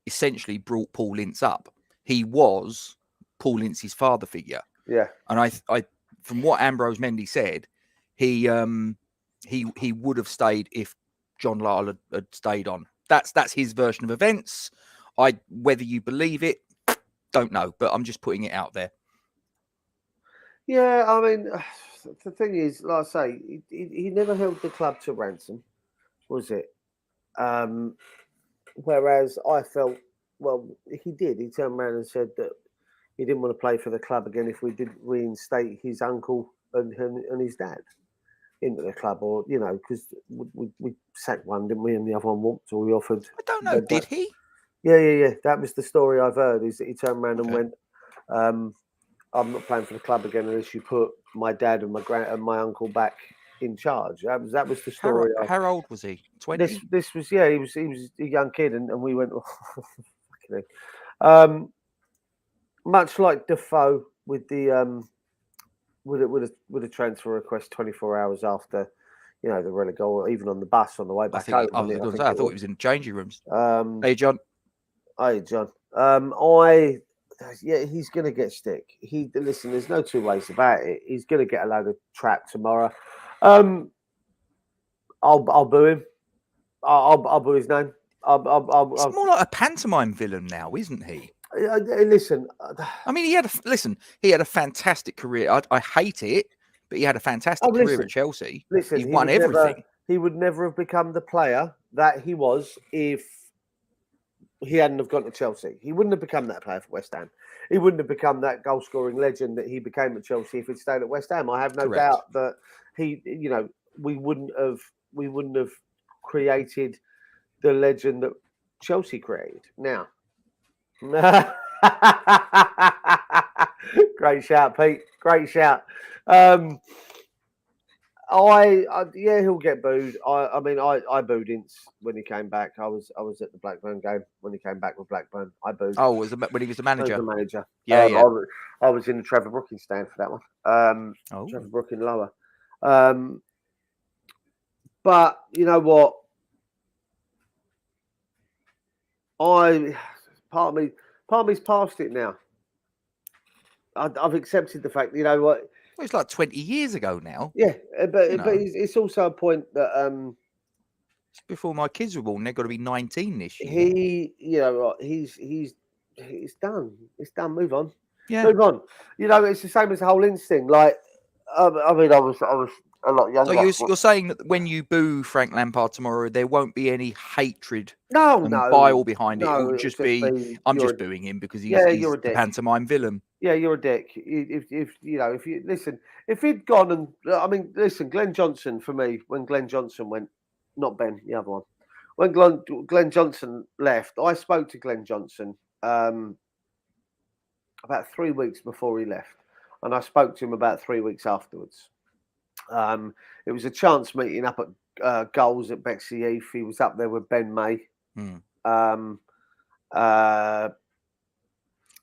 essentially brought Paul Ince up. He was Paul Ince's father figure. Yeah. And I from what Ambrose Mendy said, he would have stayed if John Lyall had stayed on. That's his version of events. Whether you believe it, don't know, but I'm just putting it out there. Yeah, I mean, the thing is, like I say, he never held the club to ransom, was it? Whereas I felt, well, he did. He turned around and said that he didn't want to play for the club again if we didn't reinstate his uncle and his dad into the club, or because we sacked one, didn't we? And the other one walked, or we offered. I don't know. Did he? Yeah. That was the story I've heard. Is that he turned around and went, "I'm not playing for the club again unless you put my dad and my uncle back in charge." That was the story. How old was he? 20? This was he was a young kid, and we went, oh, much like Defoe with the with a transfer request 24 hours after the relegated goal, or even on the bus on the way back home. I thought he was in changing rooms. Hey John. He's going to get stick. Listen, there's no two ways about it. He's going to get a load of trap tomorrow. I'll boo him. I'll boo his name. It's more like a pantomime villain now, isn't he? Listen, I mean, he had a fantastic career. I hate it, but he had a fantastic career at Chelsea. Listen, he won everything. He would never have become the player that he was if he hadn't have gone to Chelsea. He wouldn't have become that player for West Ham. He wouldn't have become that goal-scoring legend that he became at Chelsea if he'd stayed at West Ham. I have no doubt that we wouldn't have created the legend that Chelsea created. Now, great shout, Pete. Great shout. He'll get booed. I booed Ince when he came back. I was at the Blackburn game when he came back with Blackburn. I booed. Oh, when he was the manager? The manager. Yeah. I was in the Trevor Brooking stand for that one. Trevor Brooking lower. But you know what? Part of me's past it now. I've accepted the fact. You know what? Well, it's like 20 years ago now. Yeah, but it's also a point that it's before my kids were born. They're going to be 19 this year. He's done. It's done. Move on. Yeah, move on. It's the same as the whole Ince thing. Like, I was a lot younger. So you're saying that when you boo Frank Lampard tomorrow, there won't be any hatred, no bile behind it. No, It'll just be I'm just booing him because he's the pantomime villain. Yeah, you're a dick. If you listen, if he'd gone and listen, Glenn Johnson for me, when Glenn Johnson went, not Ben, the other one, when Glenn Johnson left, I spoke to Glenn Johnson about 3 weeks before he left, and I spoke to him about 3 weeks afterwards. It was a chance meeting up at Goals at Bexley Heath. He was up there with Ben May. Can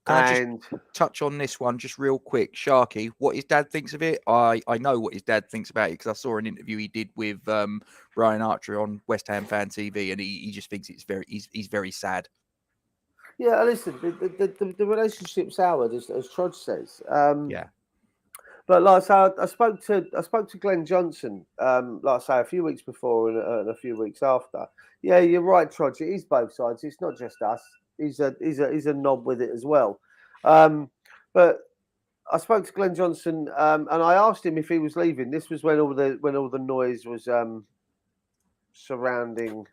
I just touch on this one just real quick? Sharky, what his dad thinks of it? I know what his dad thinks about it because I saw an interview he did with Ryan Archer on West Ham Fan TV, and he just thinks it's he's very sad. Yeah, listen, the relationship's soured, as Trod says. Yeah. But like I say, I spoke to Glenn Johnson, like I say, a few weeks before and a few weeks after. Yeah, you're right, Trod. It is both sides. It's not just us. He's a knob with it as well. But I spoke to Glenn Johnson, and I asked him if he was leaving. This was when all the noise was surrounding.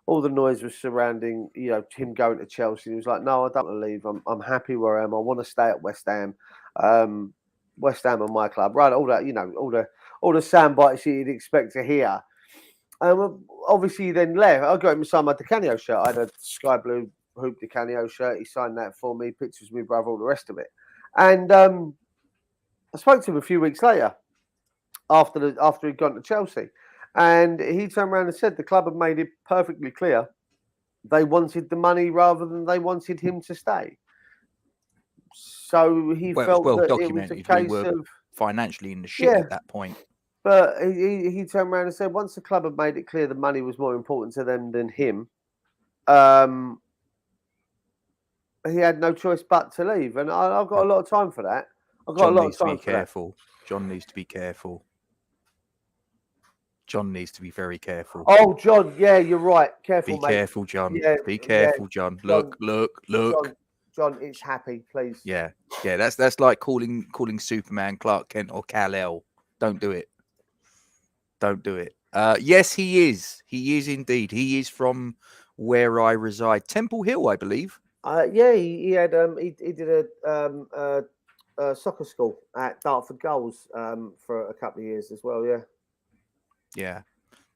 All the noise was surrounding, him going to Chelsea. He was like, "No, I don't want to leave. I'm happy where I am. I want to stay at West Ham. West Ham are my club." Right, all that, all the sound bites you'd expect to hear. Obviously, he then left. I got him to sign my Di Canio shirt. I had a sky blue hoop Di Canio shirt. He signed that for me. Pictures of my brother, all the rest of it. And I spoke to him a few weeks later, after he'd gone to Chelsea. And he turned around and said the club had made it perfectly clear they wanted the money rather than they wanted him to stay. So he felt that it was a case of financially in the shit at that point. But he turned around and said once the club had made it clear the money was more important to them than him, he had no choice but to leave. And I've got a lot of time for that. John needs to be careful. John needs to be careful. John needs to be very careful. Oh, John, yeah, you're right. Careful, mate. Be careful, John. Yeah, be careful, John. Look. John, it's Happy, please. Yeah. That's like calling Superman Clark Kent or Kal-El. Don't do it. Don't do it. Yes, he is. He is indeed. He is from where I reside, Temple Hill, I believe. Yeah, he did a soccer school at Dartford Goals for a couple of years as well. Yeah. Yeah.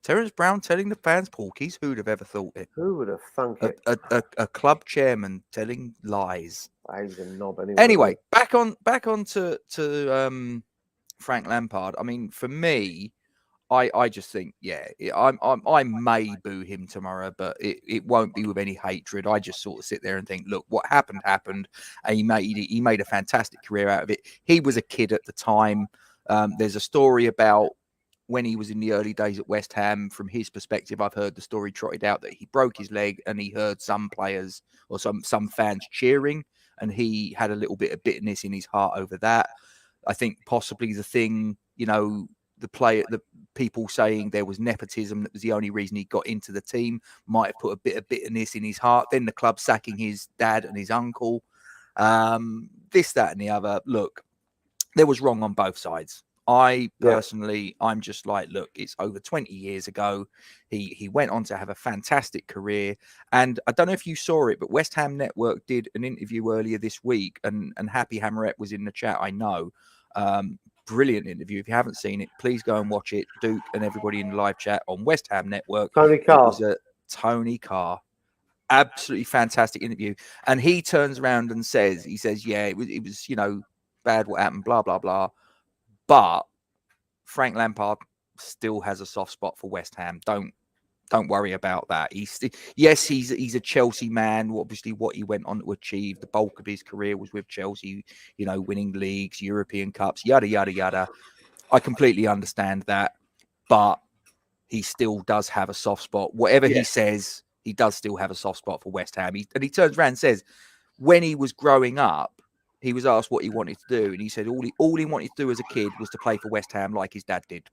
Terence Brown telling the fans porkies. Who'd have ever thought it? Who would have thunk it? A club chairman telling lies. He's a knob anyway. Anyway, back on to Frank Lampard. I mean, for me, I just think, I may boo him tomorrow, but it won't be with any hatred. I just sort of sit there and think, look, what happened, and he made a fantastic career out of it. He was a kid at the time. There's a story about when he was in the early days at West Ham. From his perspective, I've heard the story trotted out that he broke his leg and he heard some players or some fans cheering, and he had a little bit of bitterness in his heart over that. I think possibly the thing, the people saying there was nepotism, that was the only reason he got into the team, might have put a bit of bitterness in his heart. Then the club sacking his dad and his uncle, this, that, and the other. Look, there was wrong on both sides. I personally, I'm just like, look, it's over 20 years ago. He went on to have a fantastic career. And I don't know if you saw it, but West Ham Network did an interview earlier this week, and Happy Hammerette was in the chat, I know. Brilliant interview. If you haven't seen it, please go and watch it. Duke and everybody in the live chat on West Ham Network. Tony Carr. It was a Tony Carr. Absolutely fantastic interview. And he turns around and says, yeah, it was, bad what happened, blah, blah, blah. But Frank Lampard still has a soft spot for West Ham. Don't worry about that. He's a Chelsea man. Obviously, what he went on to achieve, the bulk of his career was with Chelsea. Winning leagues, European Cups, yada yada yada. I completely understand that, but he still does have a soft spot. Whatever he says, he does still have a soft spot for West Ham. He turns around and says, when he was growing up, he was asked what he wanted to do, and he said all he wanted to do as a kid was to play for West Ham like his dad did.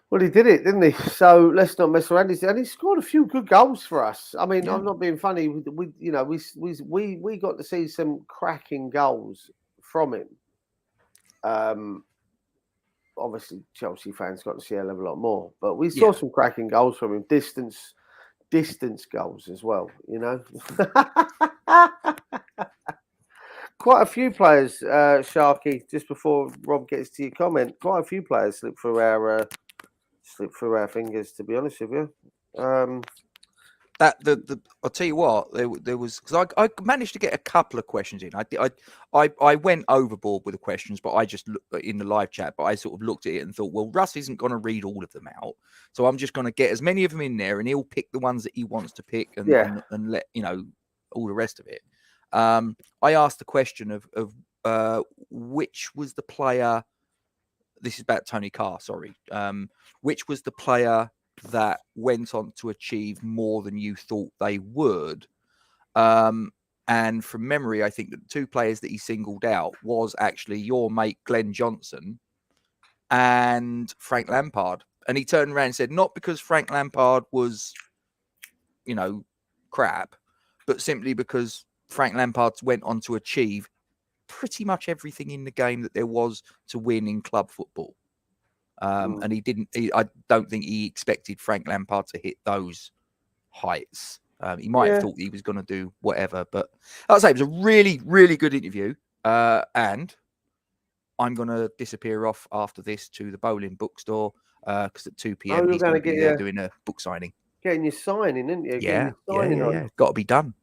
Well, he did it, didn't he? So let's not mess around. And he scored a few good goals for us. I mean, I'm not being funny. We got to see some cracking goals from him. Obviously, Chelsea fans got to see a lot more, but we saw some cracking goals from him. Distance goals as well, Quite a few players, Sharky, just before Rob gets to your comment, quite a few players slip through our fingers, to be honest with you. I'll tell you what, there was, because I managed to get a couple of questions in. I went overboard with the questions, but I just looked in the live chat, but I sort of looked at it and thought, well, Russ isn't going to read all of them out, so I'm just going to get as many of them in there, and he'll pick the ones that he wants to pick, and let all the rest of it. I asked the question of which was the player. This is about Tony Carr. Sorry, which was the player that went on to achieve more than you thought they would. And from memory, I think that the two players that he singled out was actually your mate, Glenn Johnson, and Frank Lampard. And he turned around and said, not because Frank Lampard was, crap, but simply because Frank Lampard went on to achieve pretty much everything in the game that there was to win in club football. And I don't think he expected Frank Lampard to hit those heights. He might have thought he was going to do whatever, but I'll say it was a really, really good interview. And I'm going to disappear off after this to the Bowling bookstore because at 2 p.m. he's going to be there doing a book signing. Getting your signing, isn't you? Yeah. Got to be done.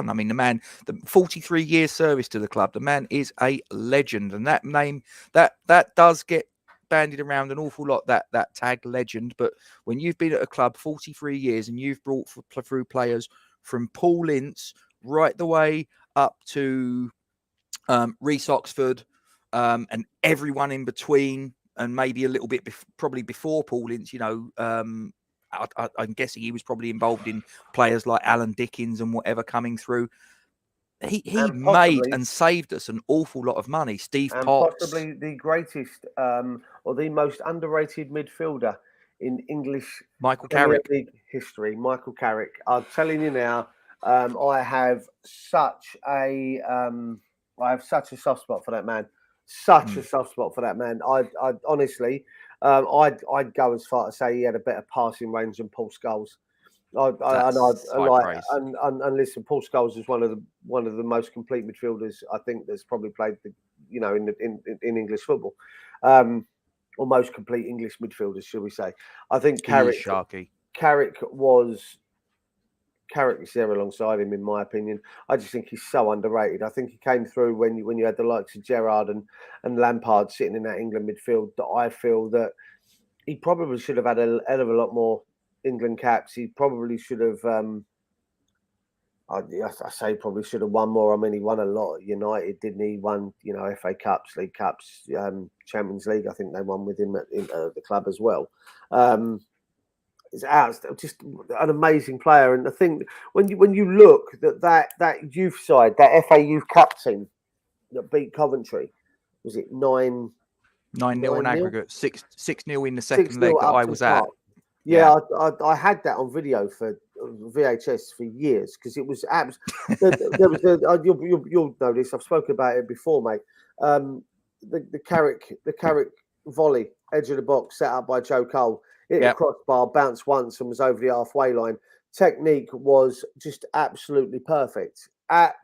I mean, the man, the 43 years service to the club, the man is a legend, and that name that does get bandied around an awful lot, that tag legend. But when you've been at a club 43 years and you've brought through players from Paul Ince right the way up to Reece Oxford and everyone in between, and maybe a little bit probably before Paul Ince, I'm guessing he was probably involved in players like Alan Dickens and whatever coming through. He made and saved us an awful lot of money. Steve Potts. Possibly the greatest or the most underrated midfielder in English Michael Carrick League history. Michael Carrick. I'm telling you now, I have such a soft spot for that man. A soft spot for that man. I honestly, I'd go as far to say he had a better passing range than Paul Scholes. And listen, Paul Scholes is one of the most complete midfielders I think that's probably played in English football, or most complete English midfielders, shall we say? I think Carrick is there alongside him, in my opinion. I just think he's so underrated. I think he came through when you had the likes of Gerrard and Lampard sitting in that England midfield. That I feel that he probably should have had a hell of a lot more England caps. He probably should have. I say probably should have won more. I mean, he won a lot at United, didn't he? Won, FA Cups, League Cups, Champions League. I think they won with him at the club as well. It's just an amazing player. And I think when you look that youth side, that FA Youth Cup team that beat Coventry, was it 9-0 in aggregate, 6-0 in the second leg that I was at. Yeah, I had that on video for VHS for years because it was there was you'll know this. I've spoken about it before, mate. The Carrick volley, edge of the box, set up by Joe Cole, hit the crossbar, bounced once, and was over the halfway line. Technique was just absolutely perfect, and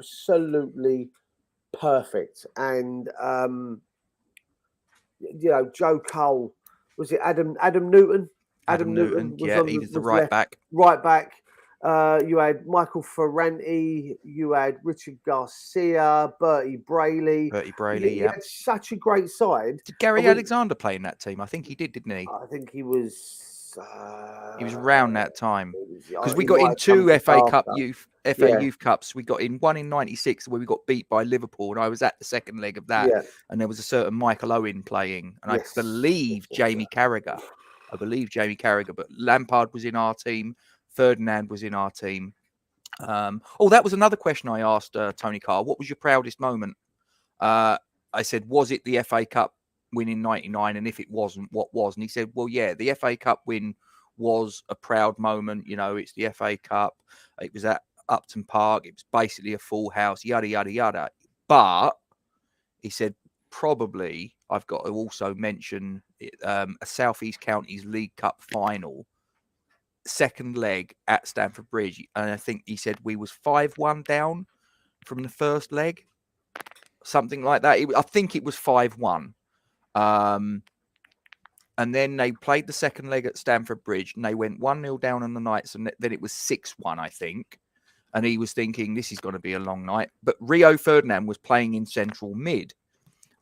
Joe Cole, was it Adam Newton? Adam Newton, he was the right back. Right back. You had Michael Ferranti, you had Richard Garcia, Bertie Brayley. He had such a great side. Did Gary Alexander play in that team? I think he did, didn't he? I think he was. He was around that time because we got in two FA Youth Cups. We got in one in '96 where we got beat by Liverpool, and I was at the second leg of that. Yeah. And there was a certain Michael Owen playing, and I believe Jamie Carragher. But Lampard was in our team. Ferdinand was in our team. That was another question I asked Tony Carr. What was your proudest moment? I said, was it the FA Cup win in '99? And if it wasn't, what was? And he said, well, yeah, the FA Cup win was a proud moment. It's the FA Cup. It was at Upton Park. It was basically a full house, yada, yada, yada. But he said, probably I've got to also mention a South East Counties League Cup final, second leg at Stamford Bridge. And I think he said we was 5-1 down from the first leg, something like that. I think it was 5-1. And then they played the second leg at Stamford Bridge, and they went 1-0 down on the Knights, and then it was 6-1, I think. And he was thinking, this is going to be a long night. But Rio Ferdinand was playing in central mid.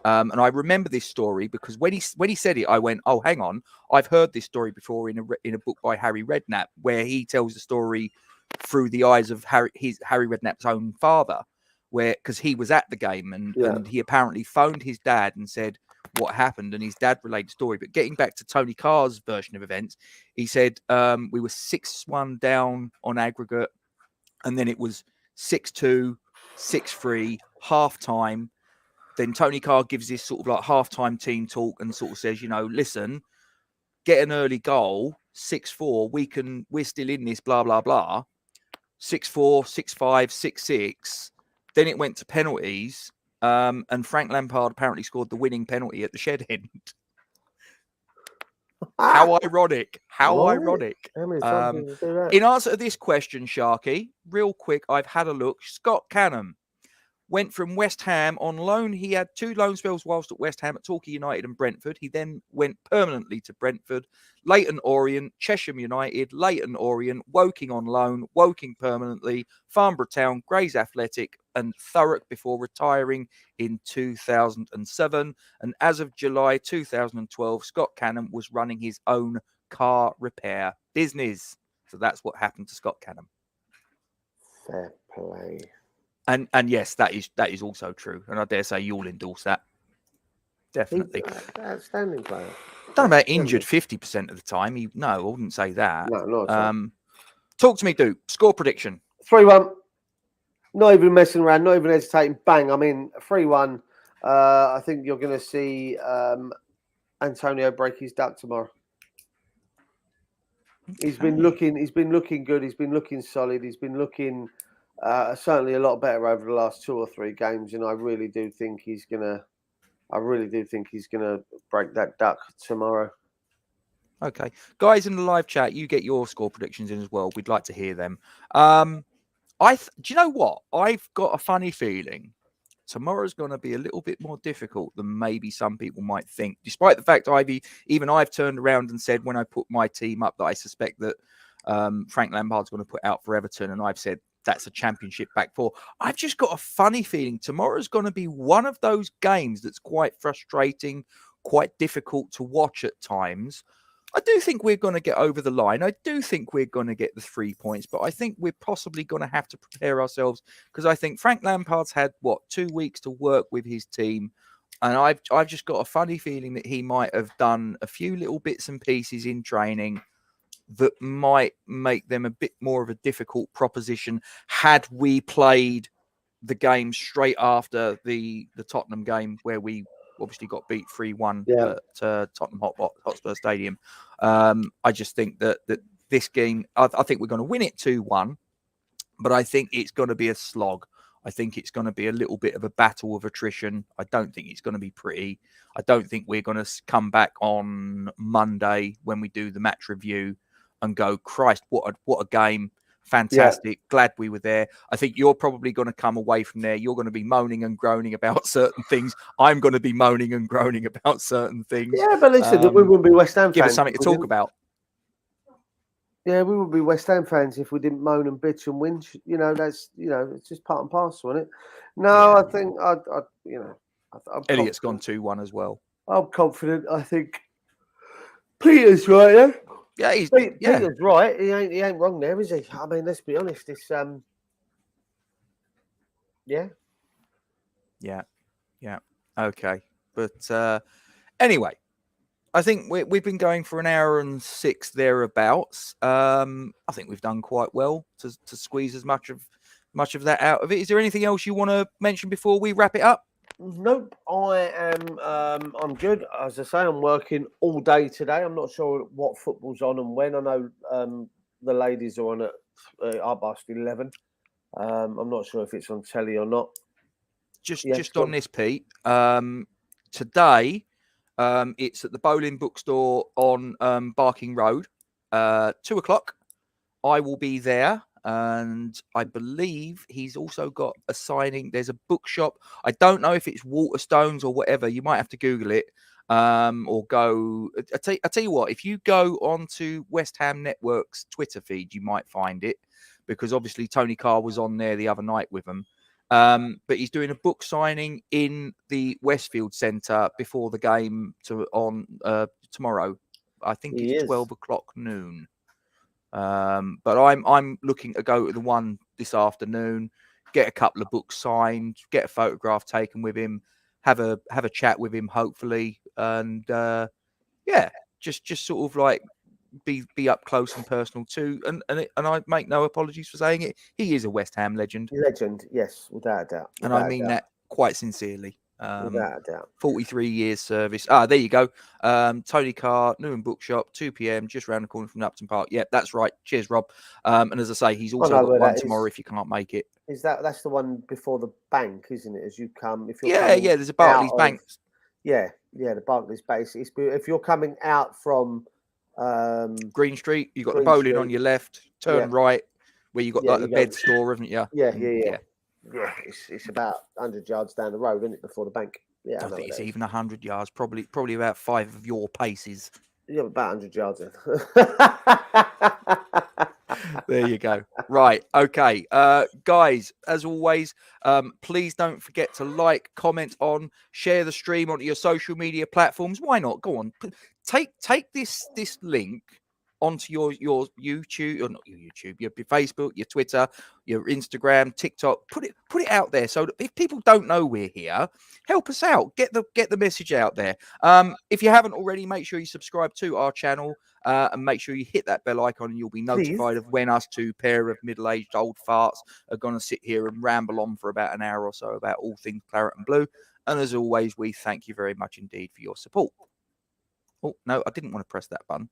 And I remember this story because when he said it, I went, oh, hang on. I've heard this story before in a book by Harry Redknapp, where he tells the story through the eyes of Harry Redknapp's own father, because he was at the game, and he apparently phoned his dad and said what happened, and his dad relayed the story. But getting back to Tony Carr's version of events, he said we were 6-1 down on aggregate, and then it was 6-2, 6-3, half time. Then Tony Carr gives this sort of like half-time team talk and sort of says, listen, get an early goal, 6-4, we're still in this, blah, blah, blah. 6-4, 6-5, 6-6. Then it went to penalties, and Frank Lampard apparently scored the winning penalty at the shed end. How ironic. How ironic. In answer to this question, Sharky, real quick, I've had a look. Scott Canham went from West Ham on loan. He had 2 loan spells whilst at West Ham at Torquay United and Brentford. He then went permanently to Brentford, Leyton Orient, Chesham United, Leyton Orient, Woking on loan, Woking permanently, Farnborough Town, Grays Athletic and Thurrock before retiring in 2007. And as of July 2012, Scott Canham was running his own car repair business. So that's what happened to Scott Canham. Fair play. And yes, that is also true. And I dare say you'll endorse that. Definitely. Outstanding player. Don't know about injured 50% of the time. No, I wouldn't say that. No, not at all. Talk to me, Duke. Score prediction. 3-1. Not even messing around, not even hesitating. Bang. I mean, 3-1. I think you're going to see Antonio break his duck tomorrow. Okay. He's been looking good. He's been looking solid. He's been looking certainly a lot better over the last 2 or 3 games, and I really do think he's gonna break that duck tomorrow. Okay, guys in the live chat, you get your score predictions in as well. We'd like to hear them. Do you know what? I've got a funny feeling tomorrow's going to be a little bit more difficult than maybe some people might think. Despite the fact I've turned around and said when I put my team up that I suspect that Frank Lampard's going to put out for Everton, and I've said that's a championship back 4. I've just got a funny feeling tomorrow's going to be one of those games that's quite frustrating, quite difficult to watch at times. I do think we're going to get over the line. I do think we're going to get the 3 points, but I think we're possibly going to have to prepare ourselves because I think Frank Lampard's had 2 weeks to work with his team, and I've just got a funny feeling that he might have done a few little bits and pieces in training that might make them a bit more of a difficult proposition had we played the game straight after the Tottenham game where we obviously got beat 3-1 at Tottenham Hotspur Stadium. I just think that this game, I think we're going to win it 2-1, but I think it's going to be a slog. I think it's going to be a little bit of a battle of attrition. I don't think it's going to be pretty. I don't think we're going to come back on Monday when we do the match review and go, Christ, what a game. Fantastic. Yeah. Glad we were there. I think you're probably going to come away from there. You're going to be moaning and groaning about certain things. I'm going to be moaning and groaning about certain things. Yeah, but listen, we wouldn't be West Ham fans. Give us something to talk about. Yeah, we would be West Ham fans if we didn't moan and bitch and whinge. It's just part and parcel, isn't it? No, yeah. I think Elliot's gone 2-1 as well. I'm confident. I think Peter's right there. Yeah, Peter's right. He ain't wrong there, is he? I mean, let's be honest. It's Yeah. Okay, but anyway, I think we've been going for an hour and 6 thereabouts. I think we've done quite well to squeeze as much of that out of it. Is there anything else you want to mention before we wrap it up? Nope, I am. I'm good. As I say, I'm working all day today. I'm not sure what football's on and when. I know the ladies are on at 11:30. I'm not sure if it's on telly or not. Just on this, Pete. Today, it's at the Bowling Bookstore on Barking Road. 2:00. I will be there. And I believe he's also got a signing. There's a bookshop. I don't know if it's Waterstones or whatever. You might have to Google it. or go. I tell you what, if you go onto West Ham Network's Twitter feed, you might find it, because obviously Tony Carr was on there the other night with them. But he's doing a book signing in the Westfield Centre before the game tomorrow. I think it's 12 o'clock noon. But I'm looking to go to the one this afternoon, get a couple of books signed, get a photograph taken with him, have a chat with him, hopefully, and just sort of like be up close and personal too. And I make no apologies for saying it. He is a West Ham legend. Legend, yes, without a doubt. And I mean that quite sincerely. Without a doubt. 43 years service. There you go. Tony Carr, Newham Bookshop, 2 p.m, just round the corner from Upton Park. Yep, that's right. Cheers, Rob. And as I say, he's also got one tomorrow if you can't make it. That's the one before the bank, isn't it? As you come, if you're there's a Barclays Bank. The Barclays Bank. If you're coming out from Green Street, you've got the bowling on your left, turn right, where you've got like the bed store, haven't you? Yeah, it's about 100 yards down the road, isn't it, before the bank? Yeah, I don't think it's even 100 yards, probably about 5 of your paces. Yeah, about 100 yards in. There you go. Right. Okay. Guys, as always, please don't forget to like, comment on, share the stream onto your social media platforms. Why not? Go on. Take this link onto your YouTube, or not your YouTube, your Facebook, your Twitter, your Instagram, TikTok. Put it out there, so that if people don't know we're here, help us out. Get the message out there. If you haven't already, make sure you subscribe to our channel, and make sure you hit that bell icon, and you'll be notified of when us two pair of middle-aged old farts are going to sit here and ramble on for about an hour or so about all things claret and blue. And as always, we thank you very much indeed for your support. Oh no, I didn't want to press that button.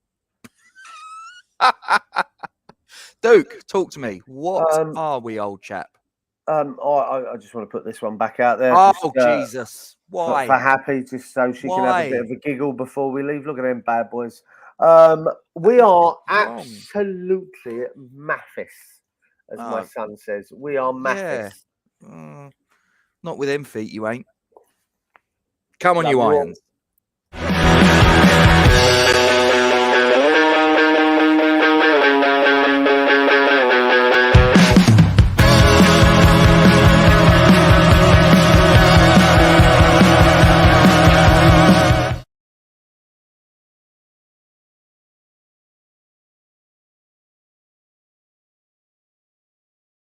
Duke, talk to me. What are we, old chap? I just want to put this one back out there. Jesus. Why? For Happy, just so she can have a bit of a giggle before we leave. Look at them bad boys. We are absolutely maffis, as my son says. We are maffis. Yeah. Not with them feet, you ain't. Come on, you irons.